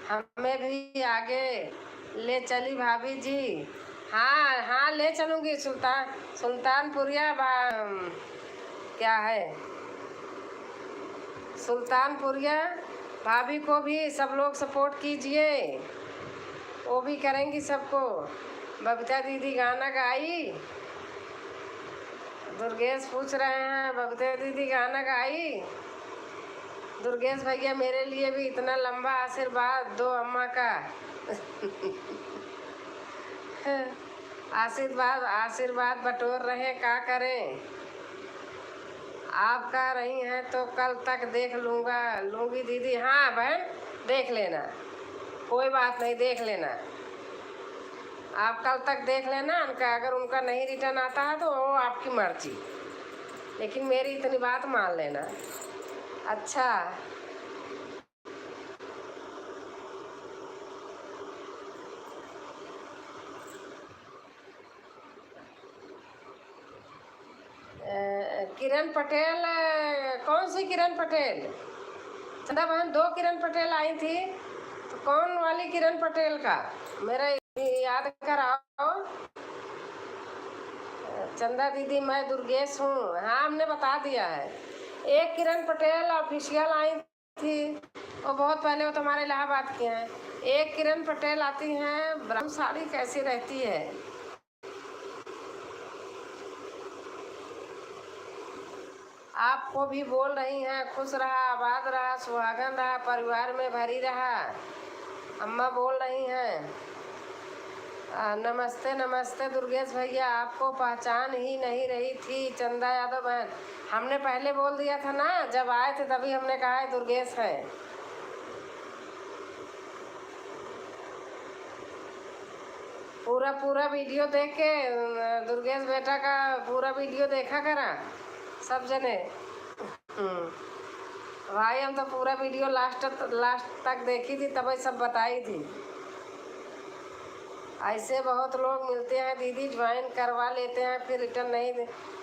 हमें भी आगे ले चली भाभी जी। हाँ हाँ, ले चलूँगी। सुल्तानपुरिया क्या है, सुल्तानपुरिया भाभी को भी सब लोग सपोर्ट कीजिए, वो भी करेंगी सबको। बबीता दीदी गाना गाई? दुर्गेश पूछ रहे हैं, बबीता दीदी गाना गाई? दुर्गेश भैया मेरे लिए भी इतना लंबा आशीर्वाद दो अम्मा का। आशीर्वाद आशीर्वाद बटोर रहे, क्या करें। आप कह रही हैं तो कल तक देख लूँगी दीदी। हाँ बहन, देख लेना, कोई बात नहीं, देख लेना। आप कल तक देख लेना उनका, अगर उनका नहीं रिटर्न आता है तो वो आपकी मर्जी, लेकिन मेरी इतनी बात मान लेना। अच्छा, किरण पटेल, कौन सी किरण पटेल? चंदा बहन, दो किरण पटेल आई थी, तो कौन वाली किरण पटेल का मेरा याद कराओ। चंदा दीदी मैं दुर्गेश हूँ। हाँ, हमने बता दिया है। एक किरण पटेल ऑफिशियल आई थी, वो बहुत पहले, वो तो हमारे इलाहाबाद के हैं। एक किरण पटेल आती हैं, ब्रह्म साड़ी कैसी रहती है। आपको भी बोल रही हैं खुश रहा, आबाद रहा, सुहागन रहा, परिवार में भरी रहा। अम्मा बोल रही हैं। नमस्ते नमस्ते दुर्गेश भैया, आपको पहचान ही नहीं रही थी। चंदा यादव बहन, हमने पहले बोल दिया था ना, जब आए थे तभी हमने कहा है दुर्गेश है। पूरा वीडियो देख के, दुर्गेश बेटा का पूरा वीडियो देखा करा सब जने। भाई हम तो पूरा वीडियो लास्ट तक देखी थी, तभी सब बताई थी। ऐसे बहुत लोग मिलते हैं दीदी, ज्वाइन करवा लेते हैं फिर रिटर्न नहीं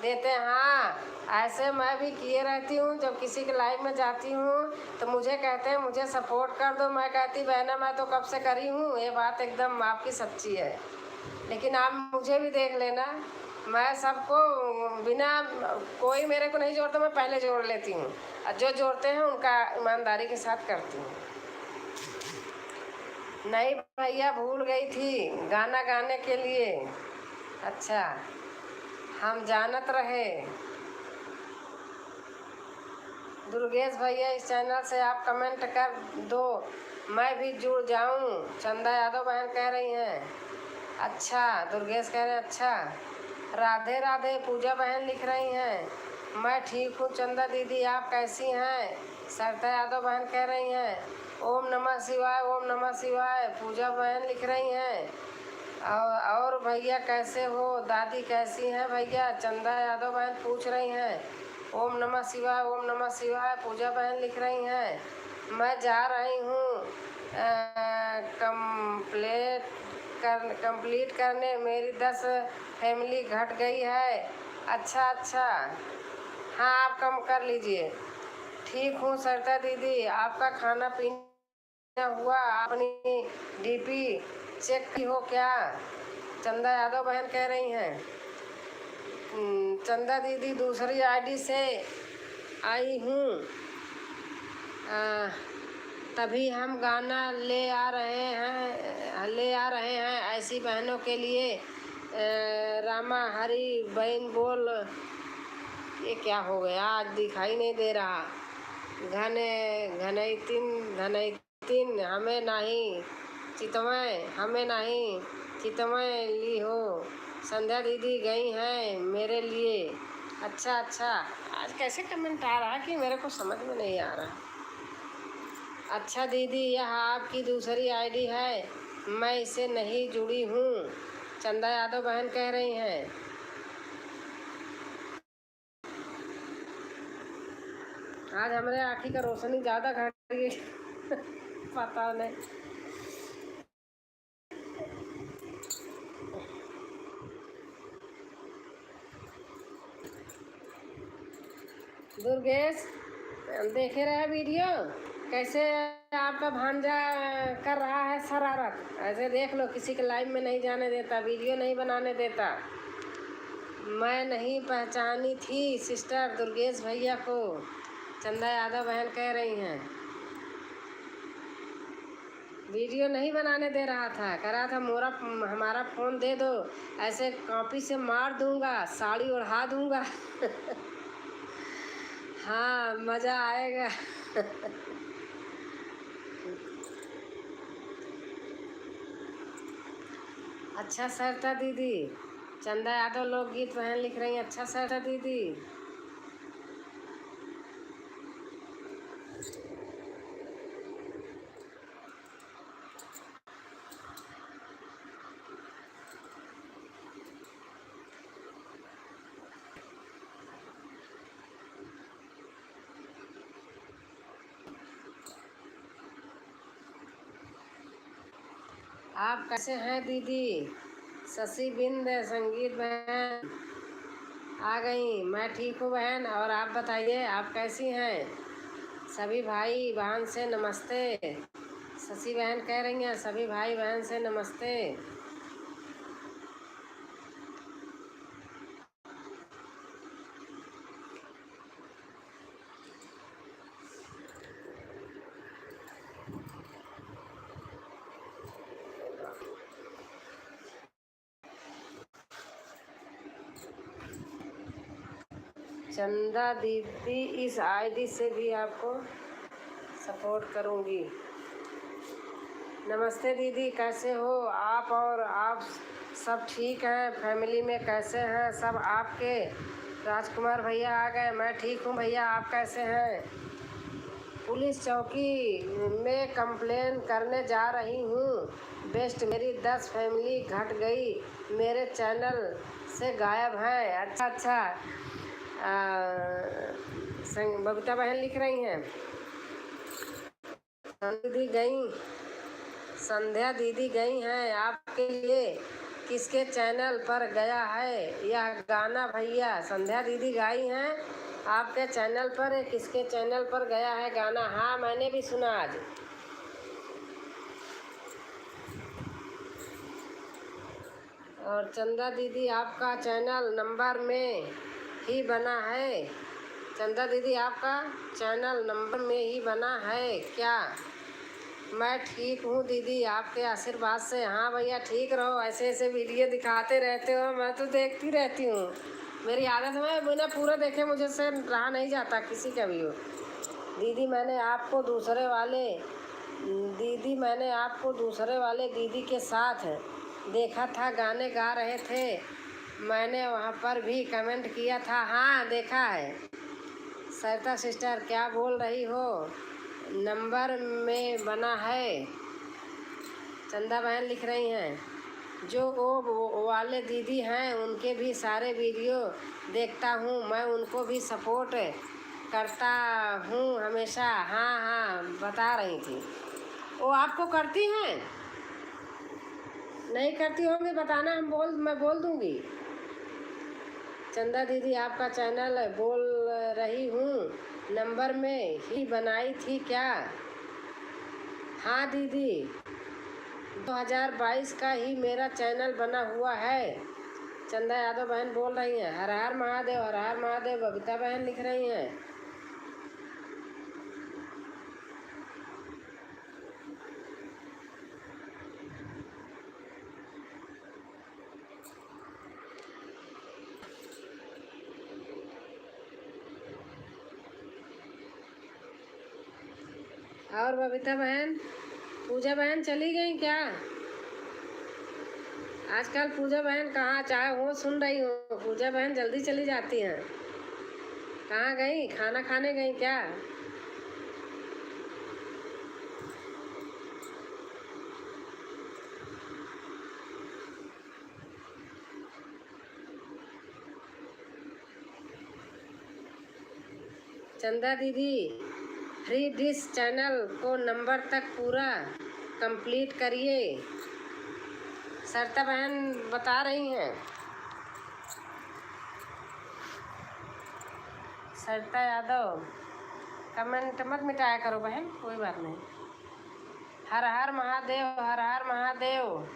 देते। हाँ, ऐसे मैं भी किए रहती हूँ। जब किसी के लाइव में जाती हूँ तो मुझे कहते हैं मुझे सपोर्ट कर दो, मैं कहती बहना मैं तो कब से करी हूँ। ये बात एकदम आपकी सच्ची है, लेकिन आप मुझे भी देख लेना, मैं सबको बिना कोई मेरे को नहीं जोड़ता, मैं पहले जोड़ लेती हूँ, और जो जोड़ते हैं उनका ईमानदारी के साथ करती हूँ। नहीं भैया, भूल गई थी गाना गाने के लिए। अच्छा, हम जानत रहे। दुर्गेश भैया, इस चैनल से आप कमेंट कर दो, मैं भी जुड़ जाऊं। चंदा यादव बहन कह रही हैं। अच्छा, दुर्गेश कह रहे हैं अच्छा। राधे राधे पूजा बहन लिख रही हैं। मैं ठीक हूँ चंदा दीदी, आप कैसी हैं? सरिता यादव बहन कह रही हैं ओम नमः शिवाय, ओम नमः शिवाय। पूजा बहन लिख रही हैं। और भैया कैसे हो? दादी कैसी हैं भैया? चंदा यादव बहन पूछ रही हैं। ओम नमः शिवाय, ओम नमः शिवाय। पूजा बहन लिख रही हैं मैं जा रही हूँ कंप्लीट करने, मेरी 10 फैमिली घट गई है। अच्छा अच्छा, हाँ आप कम कर लीजिए। ठीक हूँ सरिता दीदी, आपका खाना पीना हुआ? अपनी डीपी चेक की हो क्या? चंदा यादव बहन कह रही हैं। चंदा दीदी दूसरी आईडी से आई हूँ, तभी हम गाना ले आ रहे हैं ऐसी बहनों के लिए। रामा हरी बहन बोल, ये क्या हो गया आज दिखाई नहीं दे रहा। घनैतिन हमें नहीं चितमय ली हो। संध्या दीदी गई हैं मेरे लिए। अच्छा अच्छा, आज कैसे कमेंट आ रहा है कि मेरे को समझ में नहीं आ रहा। अच्छा दीदी, यह आपकी दूसरी आईडी है, मैं इसे नहीं जुड़ी हूँ। चंदा यादव बहन कह रही हैं। आज हमारे आँखी का रोशनी ज़्यादा घट गई पता नहीं। दुर्गेश, देखे रहे वीडियो कैसे आपका भांजा कर रहा है शरारत? ऐसे देख लो, किसी के लाइव में नहीं जाने देता, वीडियो नहीं बनाने देता। मैं नहीं पहचानी थी सिस्टर दुर्गेश भैया को, चंदा यादव बहन कह रही हैं। वीडियो नहीं बनाने दे रहा था, कह रहा था हमारा फ़ोन दे दो, ऐसे कॉपी से मार दूंगा, साड़ी ओढ़ा दूंगा हाँ मज़ा आएगा अच्छा सरिता दीदी, चंदा यादव लोकगीत बहन लिख रही हैं। अच्छा सरिता दीदी, आप कैसे हैं दीदी? शशि बिंद संगीत बहन आ गई। मैं ठीक हूँ बहन, और आप बताइए आप कैसी हैं? सभी भाई बहन से नमस्ते। शशि बहन कह रही हैं सभी भाई बहन से नमस्ते। चंदा दीदी, इस आईडी से भी आपको सपोर्ट करूंगी। नमस्ते दीदी, कैसे हो आप? और आप सब ठीक हैं? फैमिली में कैसे हैं सब आपके? राजकुमार भैया आ गए। मैं ठीक हूँ भैया, आप कैसे हैं? पुलिस चौकी में कंप्लेन करने जा रही हूँ। बेस्ट, मेरी 10 फैमिली घट गई, मेरे चैनल से गायब है। अच्छा अच्छा, बबीता बहन लिख रही हैं दीदी गई संध्या दीदी गई हैं आपके लिए, किसके चैनल पर गया है यह गाना भैया? संध्या दीदी गाई हैं आपके चैनल पर, किसके चैनल पर गया है गाना? हाँ, मैंने भी सुना आज। और चंदा दीदी आपका चैनल नंबर में ही बना है? चंदा दीदी आपका चैनल नंबर में ही बना है क्या? मैं ठीक हूँ दीदी, आपके आशीर्वाद से। हाँ भैया, ठीक रहो, ऐसे ऐसे वीडियो दिखाते रहते हो, मैं तो देखती रहती हूँ। मेरी आदत में बिना पूरा देखे मुझे से रहा नहीं जाता किसी का भी हो। दीदी मैंने आपको दूसरे वाले दीदी के साथ देखा था, गाने गा रहे थे, मैंने वहाँ पर भी कमेंट किया था। हाँ, देखा है। सरिता सिस्टर क्या बोल रही हो, नंबर में बना है? चंदा बहन लिख रही हैं, जो वो वाले दीदी हैं उनके भी सारे वीडियो देखता हूँ, मैं उनको भी सपोर्ट करता हूँ हमेशा। हाँ हाँ, बता रही थी। वो आपको करती हैं? नहीं करती होंगी बताना, मैं बोल दूँगी। चंदा दीदी आपका चैनल बोल रही हूँ, नंबर में ही बनाई थी क्या? हाँ दीदी, 2022 का ही मेरा चैनल बना हुआ है। चंदा यादव बहन बोल रही हैं, हर हर महादेव, हर हर महादेव। बबीता बहन लिख रही हैं, और बबीता बहन, पूजा बहन चली गई क्या? आजकल पूजा बहन कहाँ, चाहे हो सुन रही हो, पूजा बहन जल्दी चली जाती हैं। कहाँ गई? खाना खाने गई क्या? चंदा दीदी, फ्री डिश चैनल को नंबर तक पूरा कंप्लीट करिए, सरिता बहन बता रही हैं। सरिता यादव, कमेंट मत मिटाया करो बहन, कोई बात नहीं। हर हर महादेव, हर हर महादेव।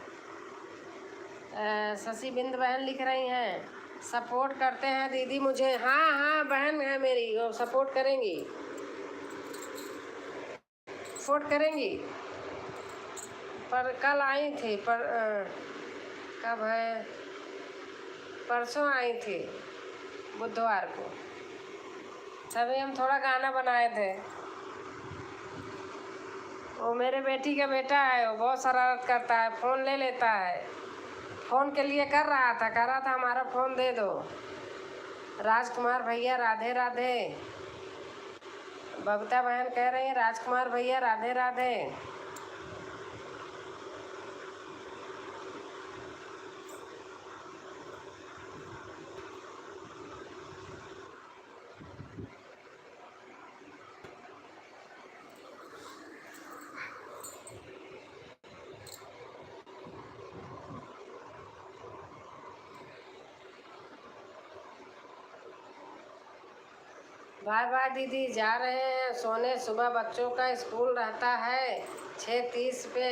शशि बिंद बहन लिख रही हैं, सपोर्ट करते हैं दीदी मुझे। हाँ हाँ, बहन है मेरी, वो सपोर्ट करेंगी, सपोर्ट करेंगी। पर कल आई थी, कब है, परसों आई थी, बुधवार को। तभी हम थोड़ा गाना बनाए थे। वो मेरे बेटी का बेटा है, वो बहुत शरारत करता है, फ़ोन ले लेता है। फ़ोन के लिए कह रहा था हमारा फ़ोन दे दो। राजकुमार भैया राधे राधे। बबीता बहन कह रही हैं, राजकुमार भैया राधे राधे। बाय बाय दीदी, जा रहे हैं सोने, सुबह बच्चों का स्कूल रहता है 6:30 पे।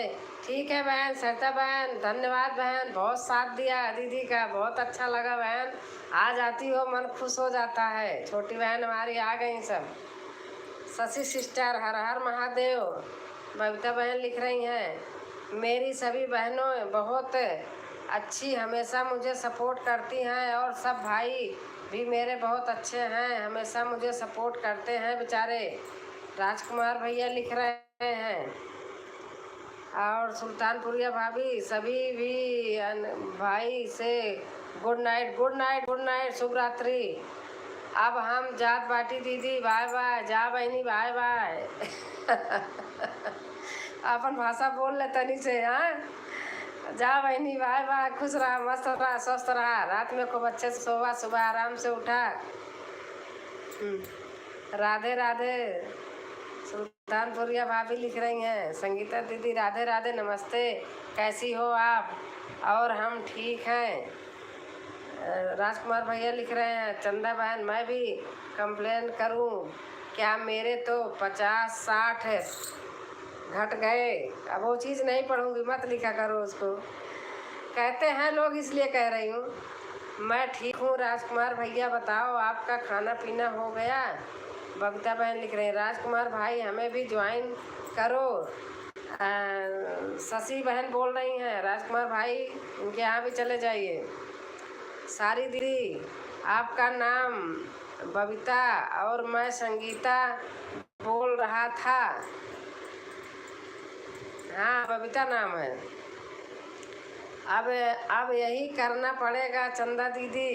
ठीक है बहन, सरिता बहन, धन्यवाद बहन, बहुत साथ दिया दीदी का, बहुत अच्छा लगा बहन। आ जाती हो, मन खुश हो जाता है। छोटी बहन हमारी आ गई सब। शशि सिस्टर, हर हर महादेव। बबीता बहन लिख रही हैं, मेरी सभी बहनों बहुत अच्छी, हमेशा मुझे सपोर्ट करती हैं, और सब भाई भी मेरे बहुत अच्छे हैं, हमेशा मुझे सपोर्ट करते हैं बेचारे। राजकुमार भैया लिख रहे हैं, और सुल्तानपुरिया भाभी, सभी भी भाई से good night, good night, good night, शुभ रात्रि। अब हम जात बाटी दीदी, बाय बाय, जा बहनी, बाय बाय। अपन भाषा बोल ले तनी से। हाँ, जा बहनी, बाय बाय, खुश रहा, मस्त रहा, स्वस्थ रहा, रात में खूब अच्छे से सोवा, सुबह आराम से उठा। राधे राधे। सुल्तानपुरिया भाभी लिख रही हैं, संगीता दीदी राधे राधे नमस्ते, कैसी हो आप? और हम ठीक हैं। राजकुमार भैया लिख रहे हैं, चंदा बहन मैं भी कंप्लेन करूं क्या? मेरे तो 50-60 घट गए। अब वो चीज़ नहीं पढ़ूंगी, मत लिखा करो उसको। कहते हैं लोग इसलिए कह रही हूँ। मैं ठीक हूँ राजकुमार भैया, बताओ आपका खाना पीना हो गया? बबीता बहन लिख रहे हैं, राजकुमार भाई हमें भी ज्वाइन करो। शशि बहन बोल रही हैं, राजकुमार भाई उनके यहाँ भी चले जाइए। सारी दीदी आपका नाम बबीता और मैं संगीता बोल रहा था। हाँ बबीता नाम है। अब यही करना पड़ेगा चंदा दीदी।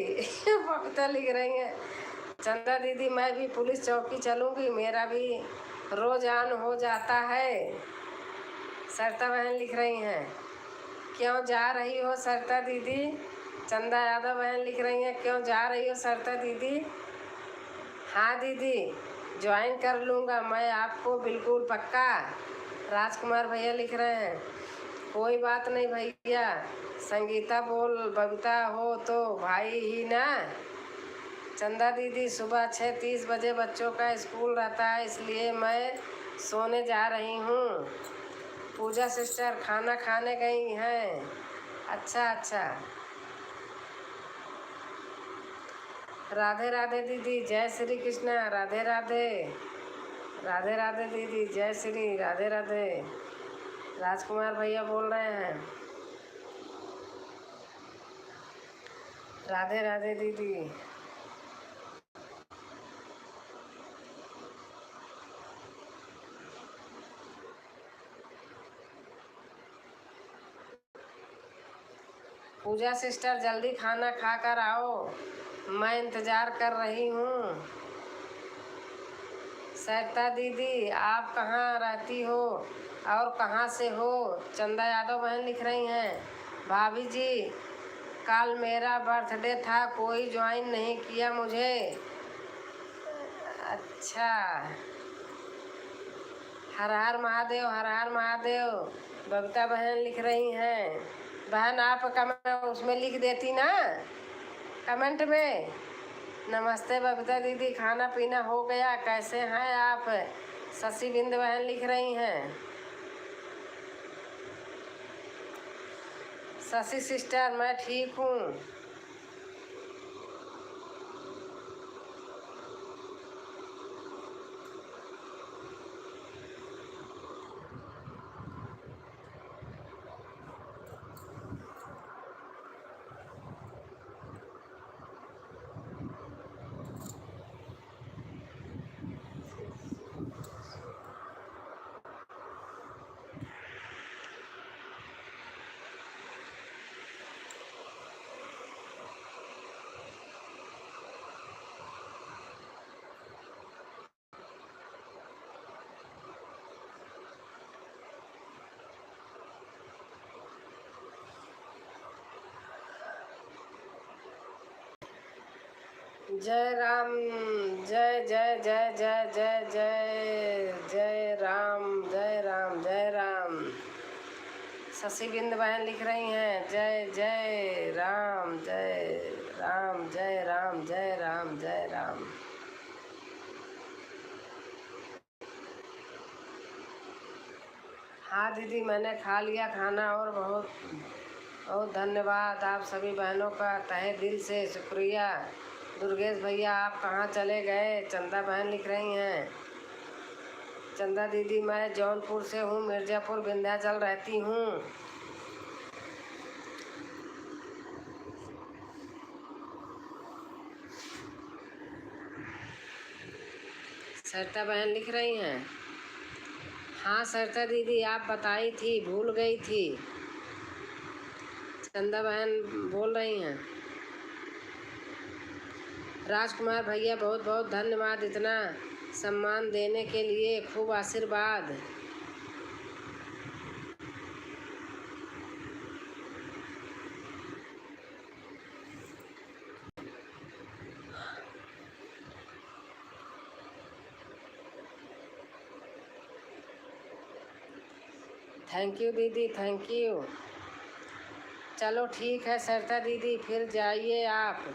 बबीता लिख रही हैं, चंदा दीदी मैं भी पुलिस चौकी चलूँगी, मेरा भी रोजान हो जाता है। सरिता बहन लिख रही हैं, क्यों जा रही हो सरिता दीदी? चंदा यादव बहन लिख रही हैं, क्यों जा रही हो सरिता दीदी? हाँ दीदी ज्वाइन कर लूँगा मैं आपको, बिल्कुल पक्का। राजकुमार भैया लिख रहे हैं, कोई बात नहीं भैया, संगीता बोल बबीता हो तो भाई ही ना। चंदा दीदी सुबह 6:30 बजे बच्चों का स्कूल रहता है, इसलिए मैं सोने जा रही हूँ। पूजा सिस्टर खाना खाने गई हैं? अच्छा अच्छा। राधे राधे दीदी, जय श्री कृष्णा, राधे राधे। राधे राधे दीदी, जय श्री राधे राधे। राजकुमार भैया बोल रहे हैं, राधे राधे दीदी। पूजा सिस्टर जल्दी खाना खा कर आओ, मैं इंतज़ार कर रही हूँ। सरिता दीदी आप कहाँ रहती हो और कहाँ से हो? चंदा यादव बहन लिख रही हैं, भाभी जी कल मेरा बर्थडे था, कोई ज्वाइन नहीं किया मुझे। अच्छा, हर हर महादेव, हर हर महादेव। बबीता बहन लिख रही हैं, बहन आप कमेंट उसमें लिख देती ना, कमेंट में। नमस्ते बबीता दीदी, खाना पीना हो गया, कैसे हैं आप? शशि बिंद बहन लिख रही हैं, शशि सिस्टर मैं ठीक हूँ। जय राम, जय जय जय जय जय जय जय राम, जय राम जय राम। शशि बिंद बहन लिख रही हैं, जय जय राम, जय राम, जय राम, जय राम, जय राम। हाँ दीदी मैंने खा लिया खाना, और बहुत बहुत धन्यवाद आप सभी बहनों का तहे दिल से शुक्रिया। दुर्गेश भैया आप कहाँ चले गए? चंदा बहन लिख रही हैं, चंदा दीदी मैं जौनपुर से हूँ, मिर्ज़ापुर विंध्याचल रहती हूँ। सरिता बहन लिख रही हैं, हाँ सरिता दीदी आप बताई थी, भूल गई थी। चंदा बहन बोल रही हैं, राजकुमार भैया बहुत बहुत धन्यवाद इतना सम्मान देने के लिए, खूब आशीर्वाद। थैंक यू दीदी, थैंक यू। चलो ठीक है सरिता दीदी, फिर जाइए आप।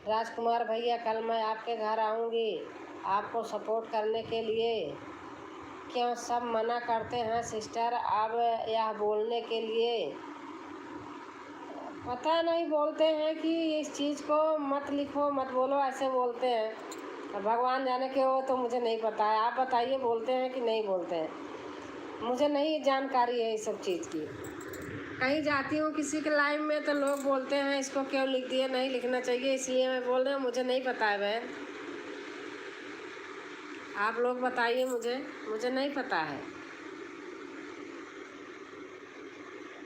राजकुमार भैया, कल मैं आपके घर आऊँगी आपको सपोर्ट करने के लिए। क्यों सब मना करते हैं सिस्टर अब यह बोलने के लिए? पता नहीं, बोलते हैं कि इस चीज़ को मत लिखो, मत बोलो, ऐसे बोलते हैं। अब भगवान जाने के, वो तो मुझे नहीं पता है। आप बताइए, बोलते हैं कि नहीं बोलते हैं? मुझे नहीं जानकारी है इस सब चीज़ की। कहीं जाती हूँ किसी के लाइव में तो लोग बोलते हैं इसको क्यों लिख दिए, नहीं लिखना चाहिए, इसलिए मैं बोल रही हूँ। मुझे नहीं पता है बहन, आप लोग बताइए मुझे नहीं पता है।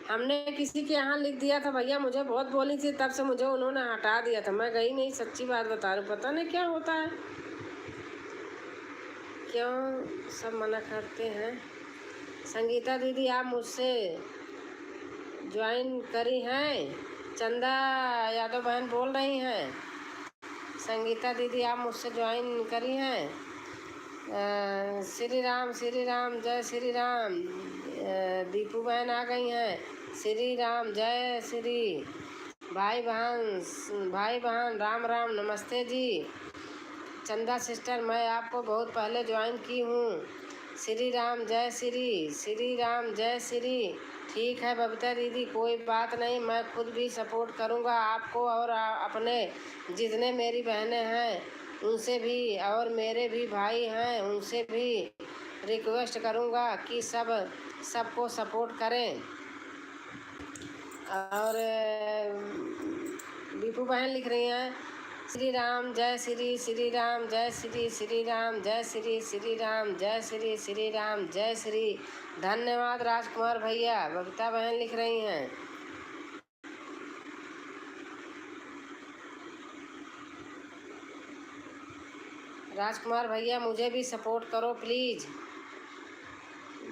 हमने किसी के यहाँ लिख दिया था भैया, मुझे बहुत बोली थी, तब से मुझे उन्होंने हटा दिया था, मैं गई नहीं। सच्ची बात बता रही हूँ, पता नहीं क्या होता है, क्यों सब मना करते हैं। संगीता दीदी, आप मुझसे ज्वाइन करी हैं? चंदा यादव बहन बोल रही हैं। संगीता दीदी, आप मुझसे ज्वाइन करी हैं? श्री राम, जय श्री राम। दीपू बहन आ गई हैं। श्री राम, जय श्री। भाई बहन राम राम, नमस्ते जी। चंदा सिस्टर, मैं आपको बहुत पहले ज्वाइन की हूँ। श्री राम, जय श्री राम, जय श्री। ठीक है बबीता दीदी, कोई बात नहीं, मैं खुद भी सपोर्ट करूँगा आपको, और अपने जितने मेरी बहनें हैं उनसे भी, और मेरे भी भाई हैं उनसे भी रिक्वेस्ट करूँगा कि सबको सपोर्ट करें। और दीपू बहन लिख रही हैं, श्री राम जय श्री राम जय श्री राम जय श्री राम जय श्री राम जय श्री। धन्यवाद राजकुमार भैया। बबीता बहन लिख रही हैं, राजकुमार भैया मुझे भी सपोर्ट करो प्लीज़।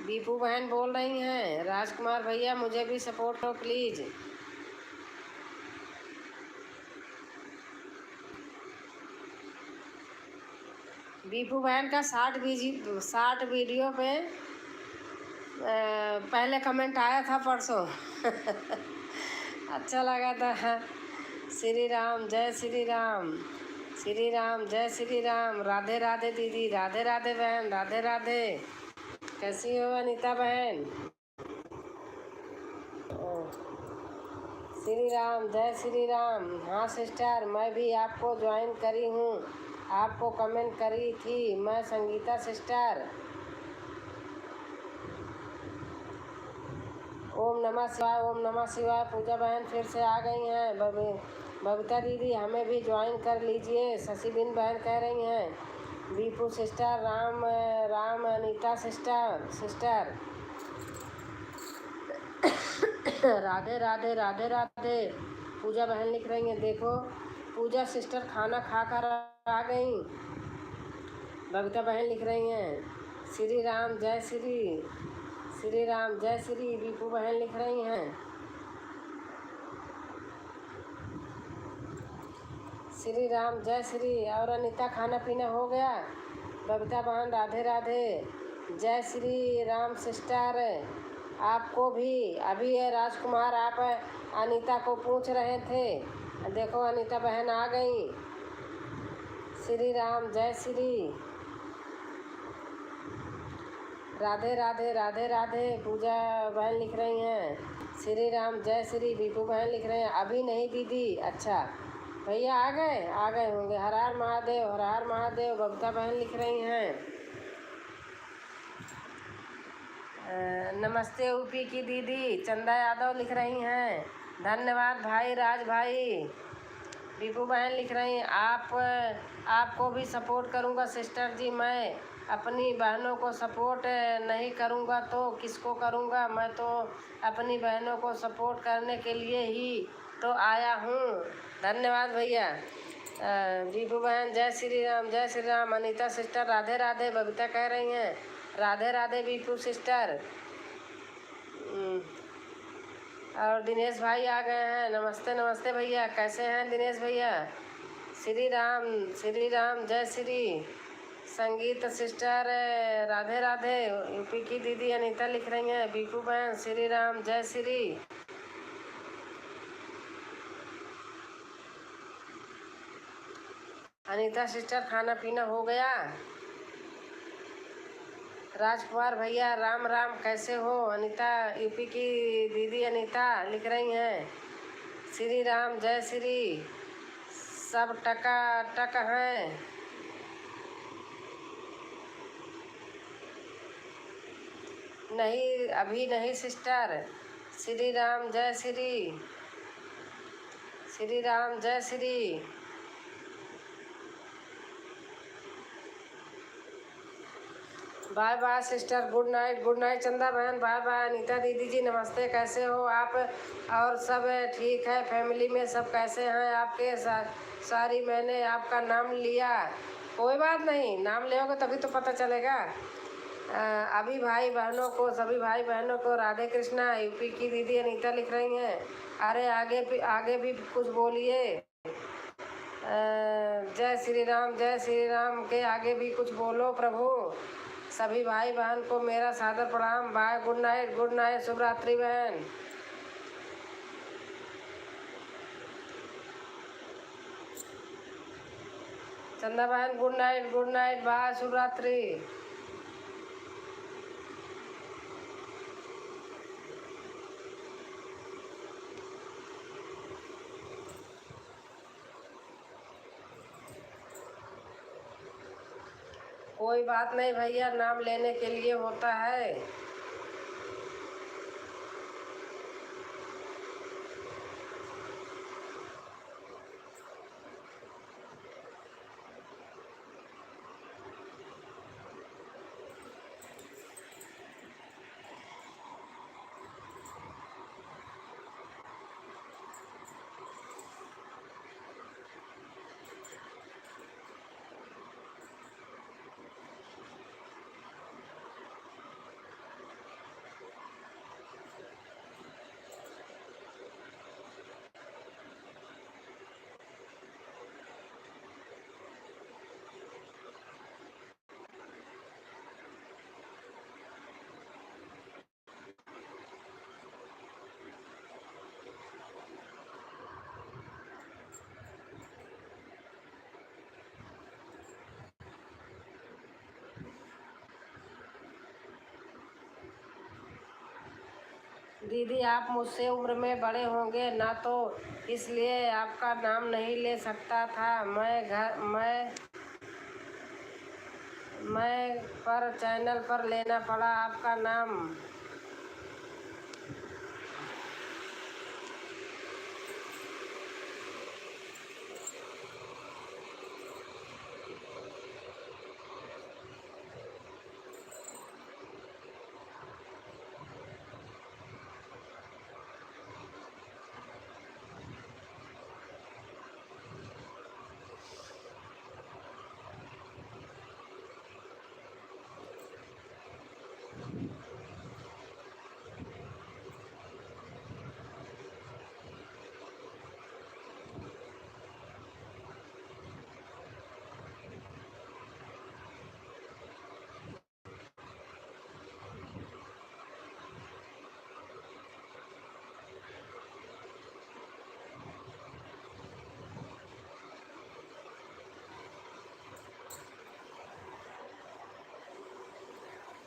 दीपू बहन बोल रही हैं, राजकुमार भैया मुझे भी सपोर्ट करो प्लीज़। दीपू बहन का 60 वीडियो पे पहले कमेंट आया था परसों अच्छा लगा था। श्री राम जय श्री राम जय श्री राम। राधे राधे दीदी, राधे राधे बहन, राधे राधे। कैसी हो अनीता बहन? श्री राम जय श्री राम। हाँ सिस्टर, मैं भी आपको ज्वाइन करी हूँ, आपको कमेंट करी थी मैं, संगीता सिस्टर। ओम नमः शिवाय, ओम नमः शिवाय। पूजा बहन फिर से आ गई हैं। बबीता दीदी हमें भी ज्वाइन कर लीजिए, शशिबिन बहन कह रही हैं। Deepu sister, Ram Anita sister Radhe Radhe, Radhe Radhe. पूजा बहन लिख रही हैं, देखो पूजा सिस्टर खाना खा कर आ गई। बबीता बहन लिख रही हैं, श्री राम जय श्री राम जय श्री। दीपू बहन लिख रही हैं, श्री राम जय श्री। और अनीता, खाना पीना हो गया? बबीता बहन, राधे राधे, जय श्री राम सिस्टर। आपको भी अभी है राजकुमार, आप अनीता को पूछ रहे थे, देखो अनीता बहन आ गई। श्री राम जय श्री। राधे राधे, राधे राधे। पूजा बहन लिख रही हैं, श्री राम जय श्री। दीपू बहन लिख रहे हैं, अभी नहीं दीदी। अच्छा भैया आ गए होंगे। हर हर महादेव, हर हर महादेव। बबीता बहन लिख रही हैं, नमस्ते यूपी की दीदी। चंदा यादव लिख रही हैं, धन्यवाद भाई राज भाई। दीपू बहन लिख रही हैं, आपको भी सपोर्ट करूंगा सिस्टर जी मैं। अपनी बहनों को सपोर्ट नहीं करूँगा तो किसको करूँगा। मैं तो अपनी बहनों को सपोर्ट करने के लिए ही तो आया हूँ। धन्यवाद भैया। दीपू बहन जय श्री राम, जय श्री राम। अनीता सिस्टर राधे राधे। बबीता कह रही हैं राधे राधे बीपू सिस्टर। और दिनेश भाई आ गए हैं। नमस्ते नमस्ते भैया, कैसे हैं दिनेश भैया। श्री राम जय श्री। संगीत सिस्टर राधे राधे। यूपी की दीदी अनीता लिख रही हैं बीपू बहन श्री राम जय श्री। अनीता सिस्टर खाना पीना हो गया। राजकुमार भैया राम राम, कैसे हो। अनीता यूपी की दीदी अनीता लिख रही हैं श्री राम जय श्री। सब टका टक हैं। नहीं अभी नहीं सिस्टर। श्री राम जय श्री। श्री राम जय Shri. Bye bye sister, good night Chanda बहन, बाय बाय। अनीता दीदी जी नमस्ते, कैसे हो आप। और सब ठीक है, फैमिली में सब कैसे हैं आपके। सॉरी मैंने आपका नाम लिया। कोई बात नहीं, नाम लोगे तभी तो पता चलेगा। अभी भाई बहनों को, सभी भाई बहनों को राधे कृष्णा। यूपी की दीदी अनीता लिख रही हैं अरे आगे भी कुछ बोलिए। जय श्री राम के आगे भी कुछ बोलो प्रभु। सभी भाई बहन को मेरा सादर प्रणाम। बाय, गुड नाइट शुभ रात्रि बहन। चंदा बहन गुड नाइट बाय, शुभ रात्रि। कोई बात नहीं भैया, नाम लेने के लिए होता है। दीदी आप मुझसे उम्र में बड़े होंगे ना, तो इसलिए आपका नाम नहीं ले सकता था। मैं पर चैनल पर लेना पड़ा आपका नाम।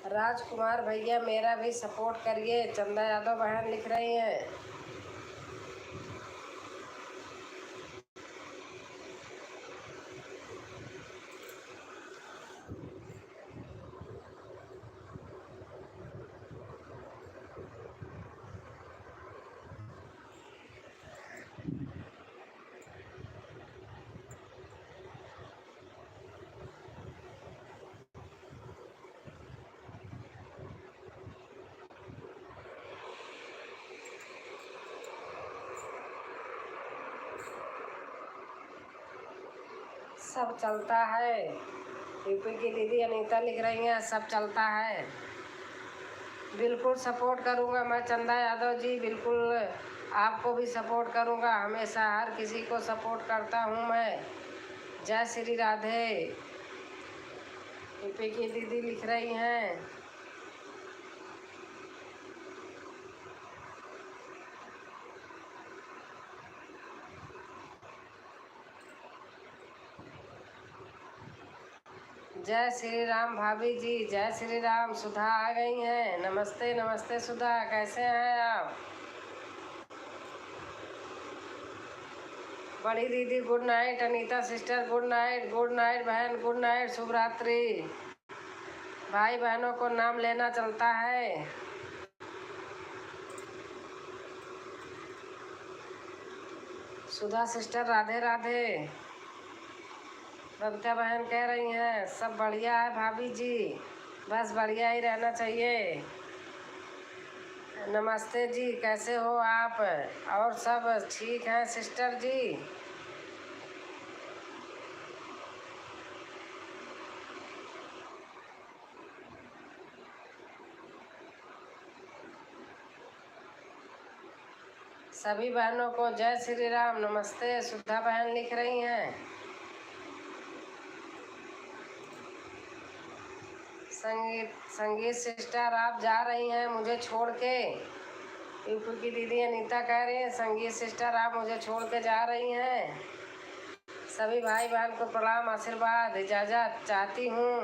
राजकुमार भैया मेरा भी सपोर्ट करिए। चंदा यादव बहन लिख रही हैं। सब चलता है। यूपी की दीदी अनीता लिख रही हैं सब चलता है। बिल्कुल सपोर्ट करूँगा मैं चंदा यादव जी, बिल्कुल आपको भी सपोर्ट करूँगा, हमेशा हर किसी को सपोर्ट करता हूँ मैं। जय श्री राधे। यूपी की दीदी लिख रही हैं। जय श्री राम भाभी जी, जय श्री राम। सुधा आ गई हैं। नमस्ते नमस्ते सुधा, कैसे हैं आप? बड़ी दीदी good night, Anita sister good night बहन, गुड नाइट, शुभ रात्रि। भाई बहनों को नाम लेना चलता है। सुधा सिस्टर राधे राधे। बबीता बहन कह रही हैं सब बढ़िया है भाभी जी, बस बढ़िया ही रहना चाहिए। नमस्ते जी, कैसे हो आप? और सब ठीक हैं सिस्टर जी? सभी बहनों को जय श्री राम, नमस्ते। सुधा बहन लिख रही हैं संगीत सिस्टर आप जा रही हैं मुझे छोड़ के। यूपी की दीदी अनीता कह रही है संगीत सिस्टर आप मुझे छोड़ के जा रही हैं। सभी भाई बहन को प्रणाम, आशीर्वाद, इजाज़त चाहती हूँ।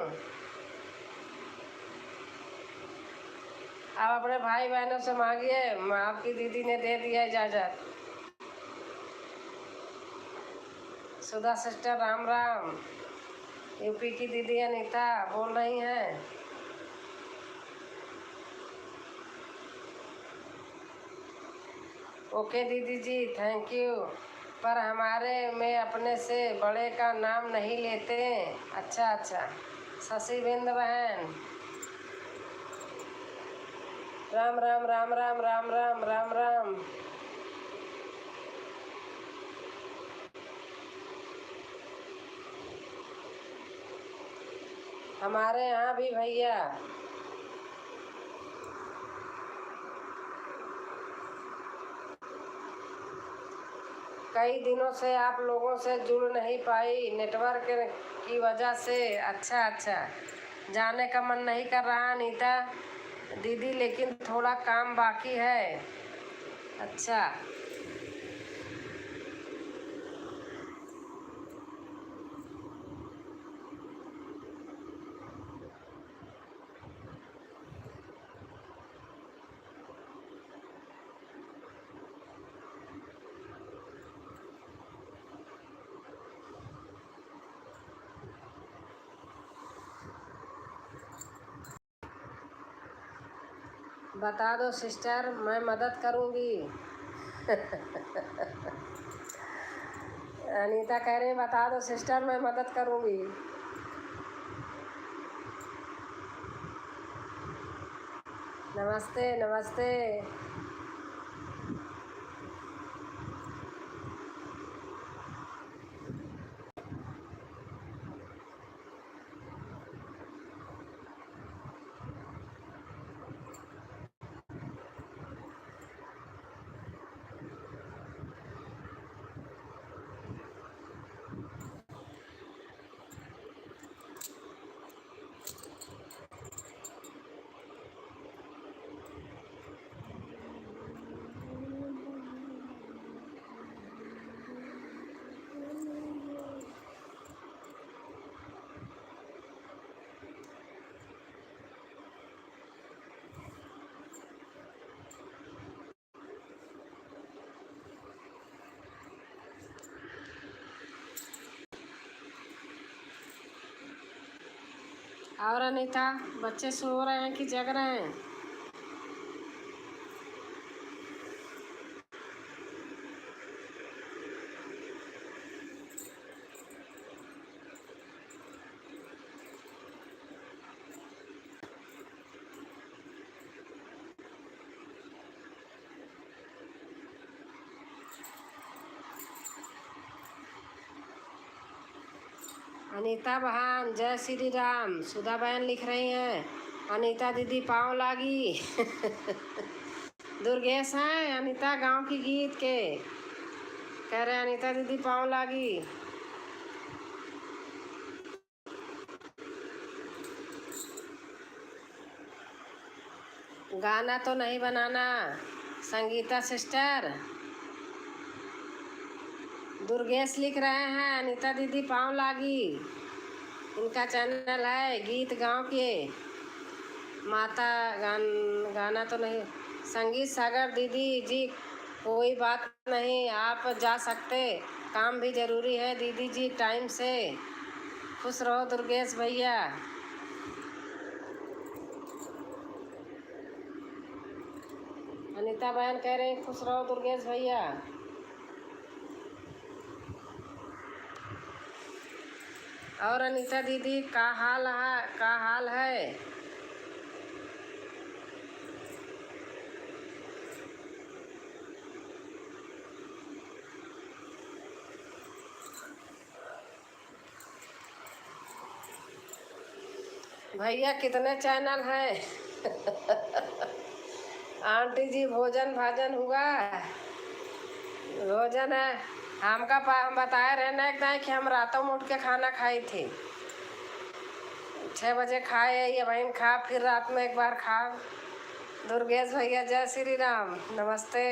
आप अपने भाई बहनों से मांगिए, आपकी दीदी ने दे दिया इजाज़त। सुधा सिस्टर राम राम। यूपी की दीदी अनीता बोल रही हैं। ओके दीदी जी, थैंक यू। पर हमारे में अपने से बड़े का नाम नहीं लेते। अच्छा अच्छा। शशि बिंद बहन राम राम राम राम राम राम राम राम। हमारे यहाँ भी भैया। कई दिनों से आप लोगों से जुड़ नहीं पाई नेटवर्क की वजह से। अच्छा अच्छा, जाने का मन नहीं कर रहा अनीता दीदी, लेकिन थोड़ा काम बाकी है। अच्छा। बता दो सिस्टर, मैं मदद करूँगी। अनीता कह रही बता दो सिस्टर, मैं मदद करूँगी। नमस्ते नमस्ते। और अनीता, बच्चे सो रहे हैं कि जग रहे हैं? अनीता बहन जय श्री राम। सुधा बहन लिख रही हैं अनीता दीदी पाँव लागी। दुर्गेश हैं अनीता गांव की गीत के, कह रहे अनीता दीदी पाँव लागी। गाना तो नहीं बनाना संगीता सिस्टर। दुर्गेश लिख रहे हैं अनीता दीदी पाँव लागी। इनका चैनल है गीत गांव के। माता गाना तो नहीं। संगीत सागर दीदी जी कोई बात नहीं, आप जा सकते, काम भी ज़रूरी है दीदी जी टाइम से। खुश रहो दुर्गेश भैया। अनीता बहन कह रहे हैं खुश रहो दुर्गेश भैया। और अनीता दीदी का हाल है? भैया कितने चैनल हैं? आंटी जी भोजन भाजन हुआ? भोजन है हमका हम बताए रहे ना एकदम कि हम रातों में उठ के खाना खाई थी। 6 बजे खाए ये बहन खा, फिर रात में एक बार खा। दुर्गेश भैया जय श्री राम नमस्ते।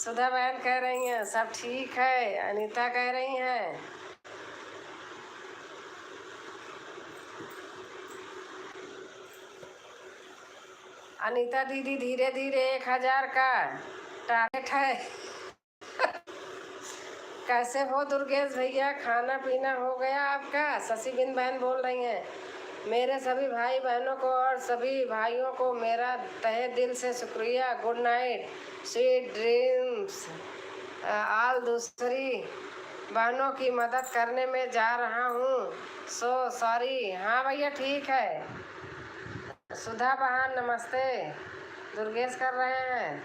सुधा बहन कह रही हैं सब ठीक है। अनीता कह रही हैं अनीता दीदी धीरे धीरे 1000 का टारगेट है। कैसे हो दुर्गेश भैया, खाना पीना हो गया आपका? शशिबिन बहन बोल रही हैं मेरे सभी भाई बहनों को और सभी भाइयों को मेरा तहे दिल से शुक्रिया। Good night, sweet dreams. आल दूसरी बहनों की मदद करने में जा रहा हूँ, सो सॉरी। हाँ भैया ठीक है। सुधा बहन नमस्ते। दुर्गेश कर रहे हैं।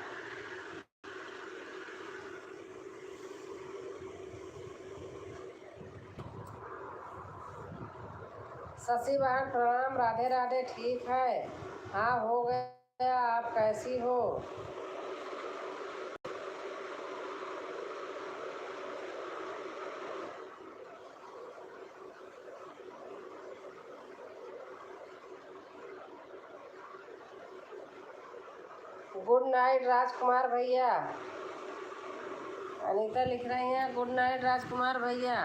शशि बहन प्रणाम, राधे राधे। ठीक है, हाँ हो गया। आप कैसी हो? गुड नाइट राजकुमार भैया। अनीता लिख रही हैं गुड नाइट राजकुमार भैया।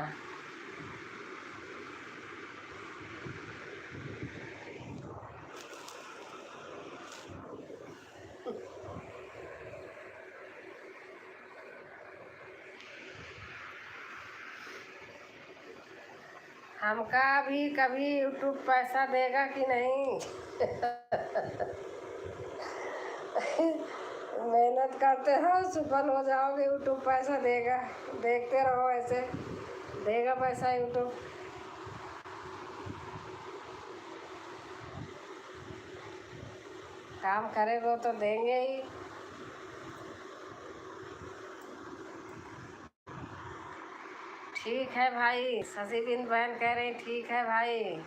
हमका भी कभी यूट्यूब पैसा देगा कि नहीं? मेहनत करते हो सफल हो जाओगे, यूट्यूब पैसा देगा। देखते रहो ऐसे, देगा पैसा यूट्यूब। काम करेगो तो देंगे ही। ठीक है भाई। शशिबिन बहन कह रही ठीक है भाई।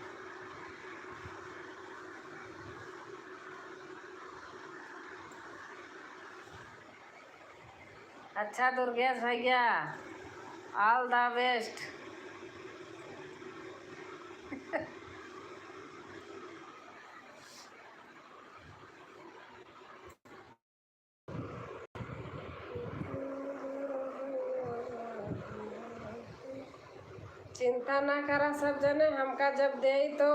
अच्छा दुर्गेश भैया, ऑल द बेस्ट। चिंता ना करा सब जने, हमका जब दे तो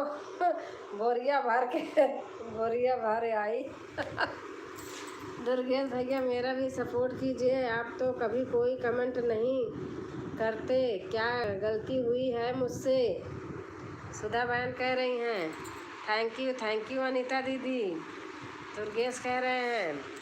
बोरिया भर के बोरिया भर आई। दुर्गेश भैया मेरा भी सपोर्ट कीजिए। आप तो कभी कोई कमेंट नहीं करते, क्या गलती हुई है मुझसे? सुधा बहन कह रही हैं थैंक यू अनीता दीदी। दुर्गेश कह रहे हैं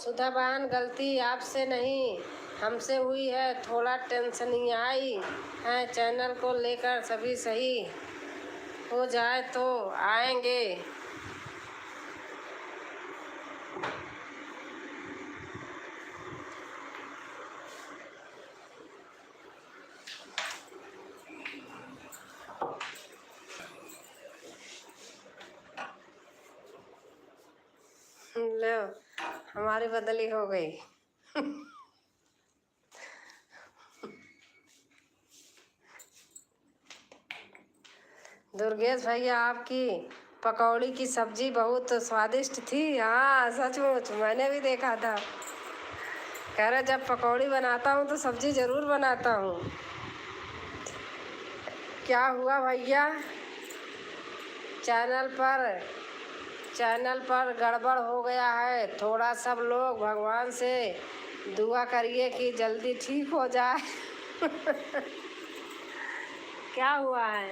सुधा बहन, गलती आपसे नहीं हमसे हुई है, थोड़ा टेंशनियाई है। चैनल को लेकर सभी सही हो जाए तो आएंगे। लो, हमारी बदली हो गई। दुर्गेश भैया, आपकी पकौड़ी की सब्जी बहुत स्वादिष्ट थी। हाँ, सचमुच मैंने भी देखा था। कह रहे जब पकौड़ी बनाता हूँ तो सब्जी ज़रूर बनाता हूँ। क्या हुआ भैया, चैनल पर गड़बड़ हो गया है थोड़ा। सब लोग भगवान से दुआ करिए कि जल्दी ठीक हो जाए। क्या हुआ है?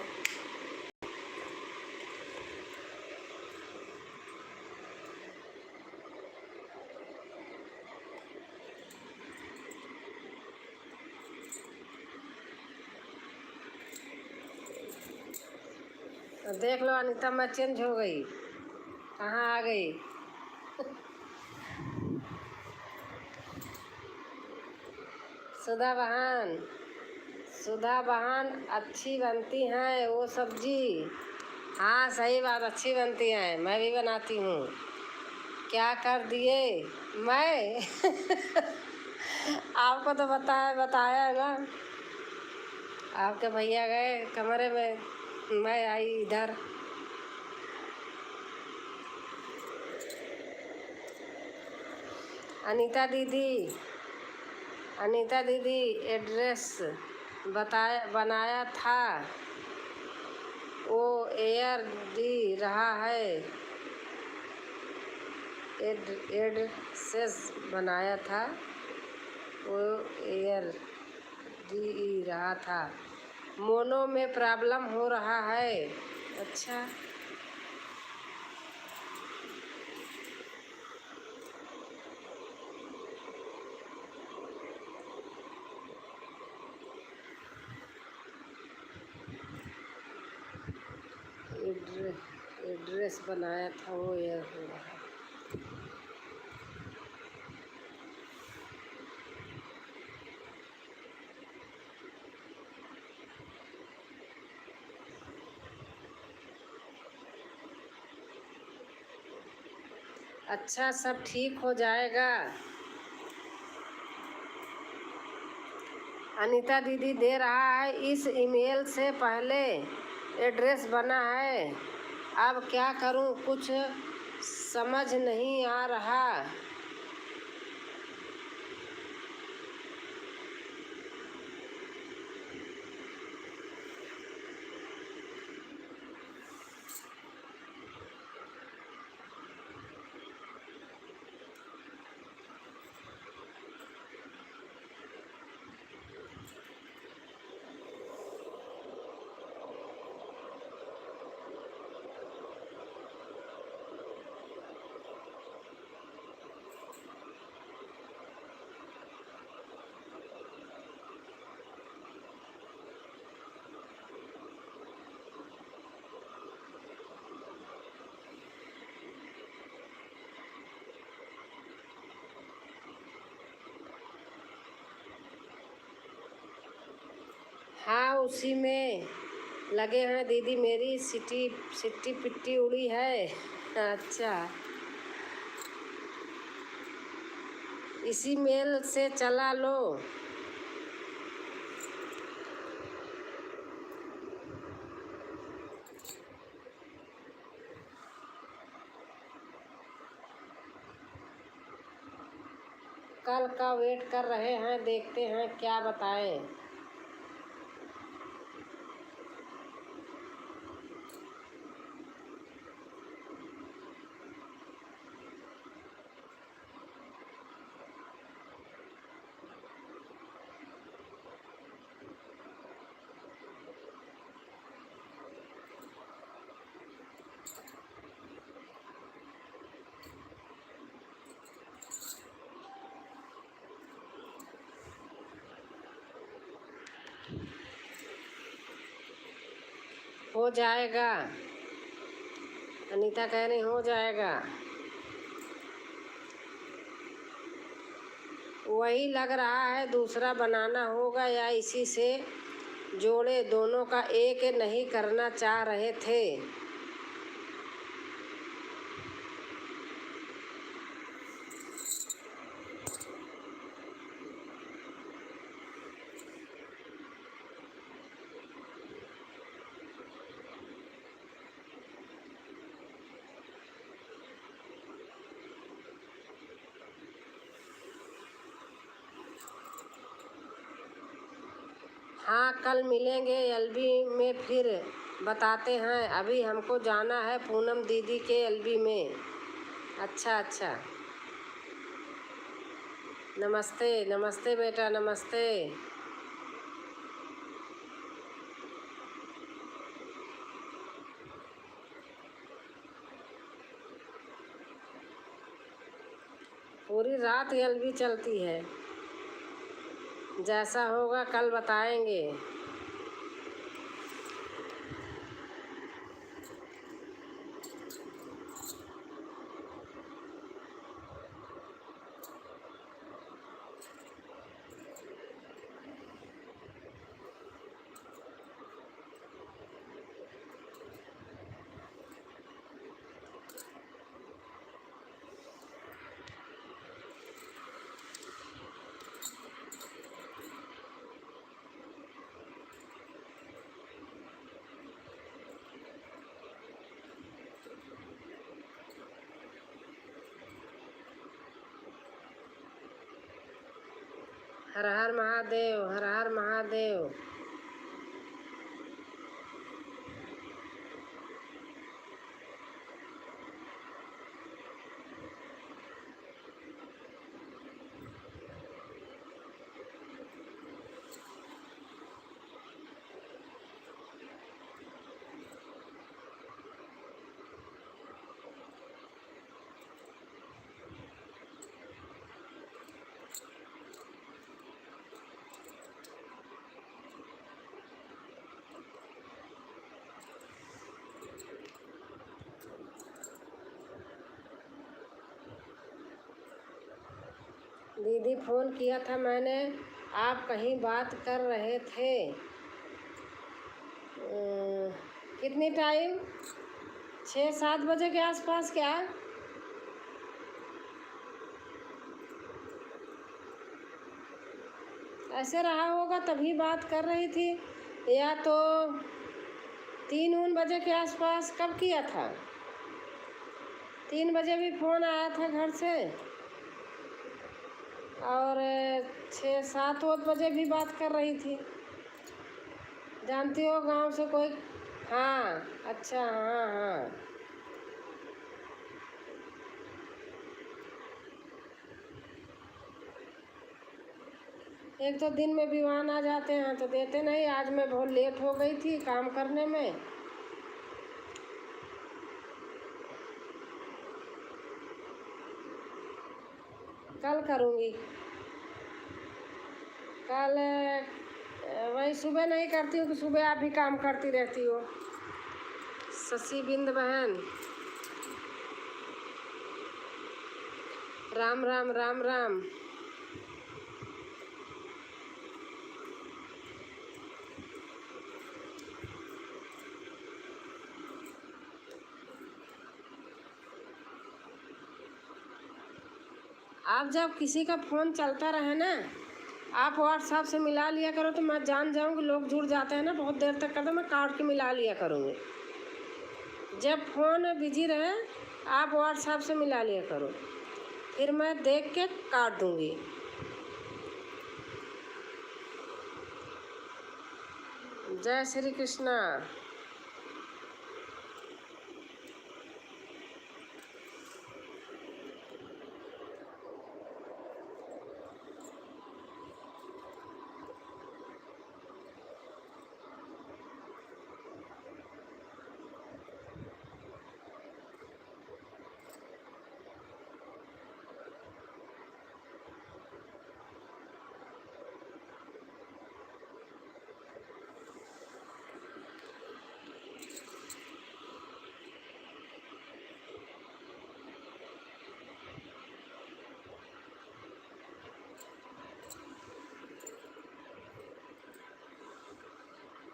देख लो अनीता, मैं चेंज हो गई, कहाँ आ गई। सुधा बहन, सुधा बहन अच्छी बनती हैं वो सब्जी। हाँ सही बात, अच्छी बनती हैं, मैं भी बनाती हूँ। क्या कर दिए मैं? आपको तो बताया है ना। आपके भैया गए कमरे में, मैं आई इधर। अनीता दीदी, एड्रेस बनाया था, वो एयर दी रहा है। एड्रेस बनाया था, वो एयर दी रहा था। मोनो में प्रॉब्लम हो रहा है। अच्छा, एड्रेस बनाया था, वो एयर हो रहा है। अच्छा, सब ठीक हो जाएगा। अनीता दीदी दे रहा है, इस ईमेल से पहले एड्रेस बना है। अब क्या करूं, कुछ समझ नहीं आ रहा। हाँ, उसी में लगे हैं दीदी, मेरी सिट्टी पिट्टी उड़ी है। अच्छा, इसी मेल से चला लो। कल का वेट कर रहे हैं, देखते हैं क्या बताएं। हो जाएगा। अनीता कह रही हो जाएगा। वही लग रहा है, दूसरा बनाना होगा या इसी से जोड़े, दोनों का एक नहीं करना चाह रहे थे। हाँ, कल मिलेंगे एलबी में, फिर बताते हैं। अभी हमको जाना है पूनम दीदी के एलबी में। अच्छा अच्छा, नमस्ते नमस्ते बेटा, नमस्ते। पूरी रात एलबी चलती है। जैसा होगा कल बताएंगे। हर हर महादेव, हर हर महादेव। दीदी फ़ोन किया था मैंने, आप कहीं बात कर रहे थे। कितनी टाइम? 6-7 बजे के आसपास क्या? ऐसे रहा होगा, तभी बात कर रही थी। या तो 3 बजे के आसपास। कब किया था? 3 बजे भी फ़ोन आया था घर से, और 6-7 बजे भी बात कर रही थी। जानती हो गांव से कोई? हाँ अच्छा, हाँ हाँ। एक तो दिन में विवान आ जाते हैं तो देते नहीं। आज मैं बहुत लेट हो गई थी काम करने में। कल करूँगी। कल वही सुबह नहीं करती हूँ कि सुबह आप भी काम करती रहती हो। शशि बिंद बहन, राम राम राम राम। आप जब किसी का फ़ोन चलता रहे ना, आप व्हाट्सएप से मिला लिया करो, तो मैं जान जाऊँगी। लोग जुड़ जाते हैं ना बहुत देर तक का, तो मैं काट के मिला लिया करूँगी। जब फ़ोन बिजी रहे आप व्हाट्सएप से मिला लिया करो, फिर मैं देख के काट दूँगी। जय श्री कृष्णा।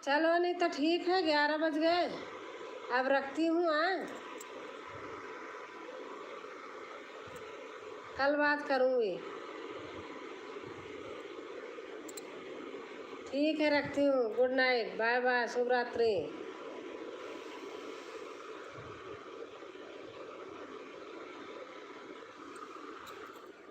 चलो नहीं तो ठीक है, 11 बज गए, अब रखती हूँ। हाँ, कल बात करूँगी। ठीक है, रखती हूँ। गुड नाइट, बाय बाय, शुभ रात्रि।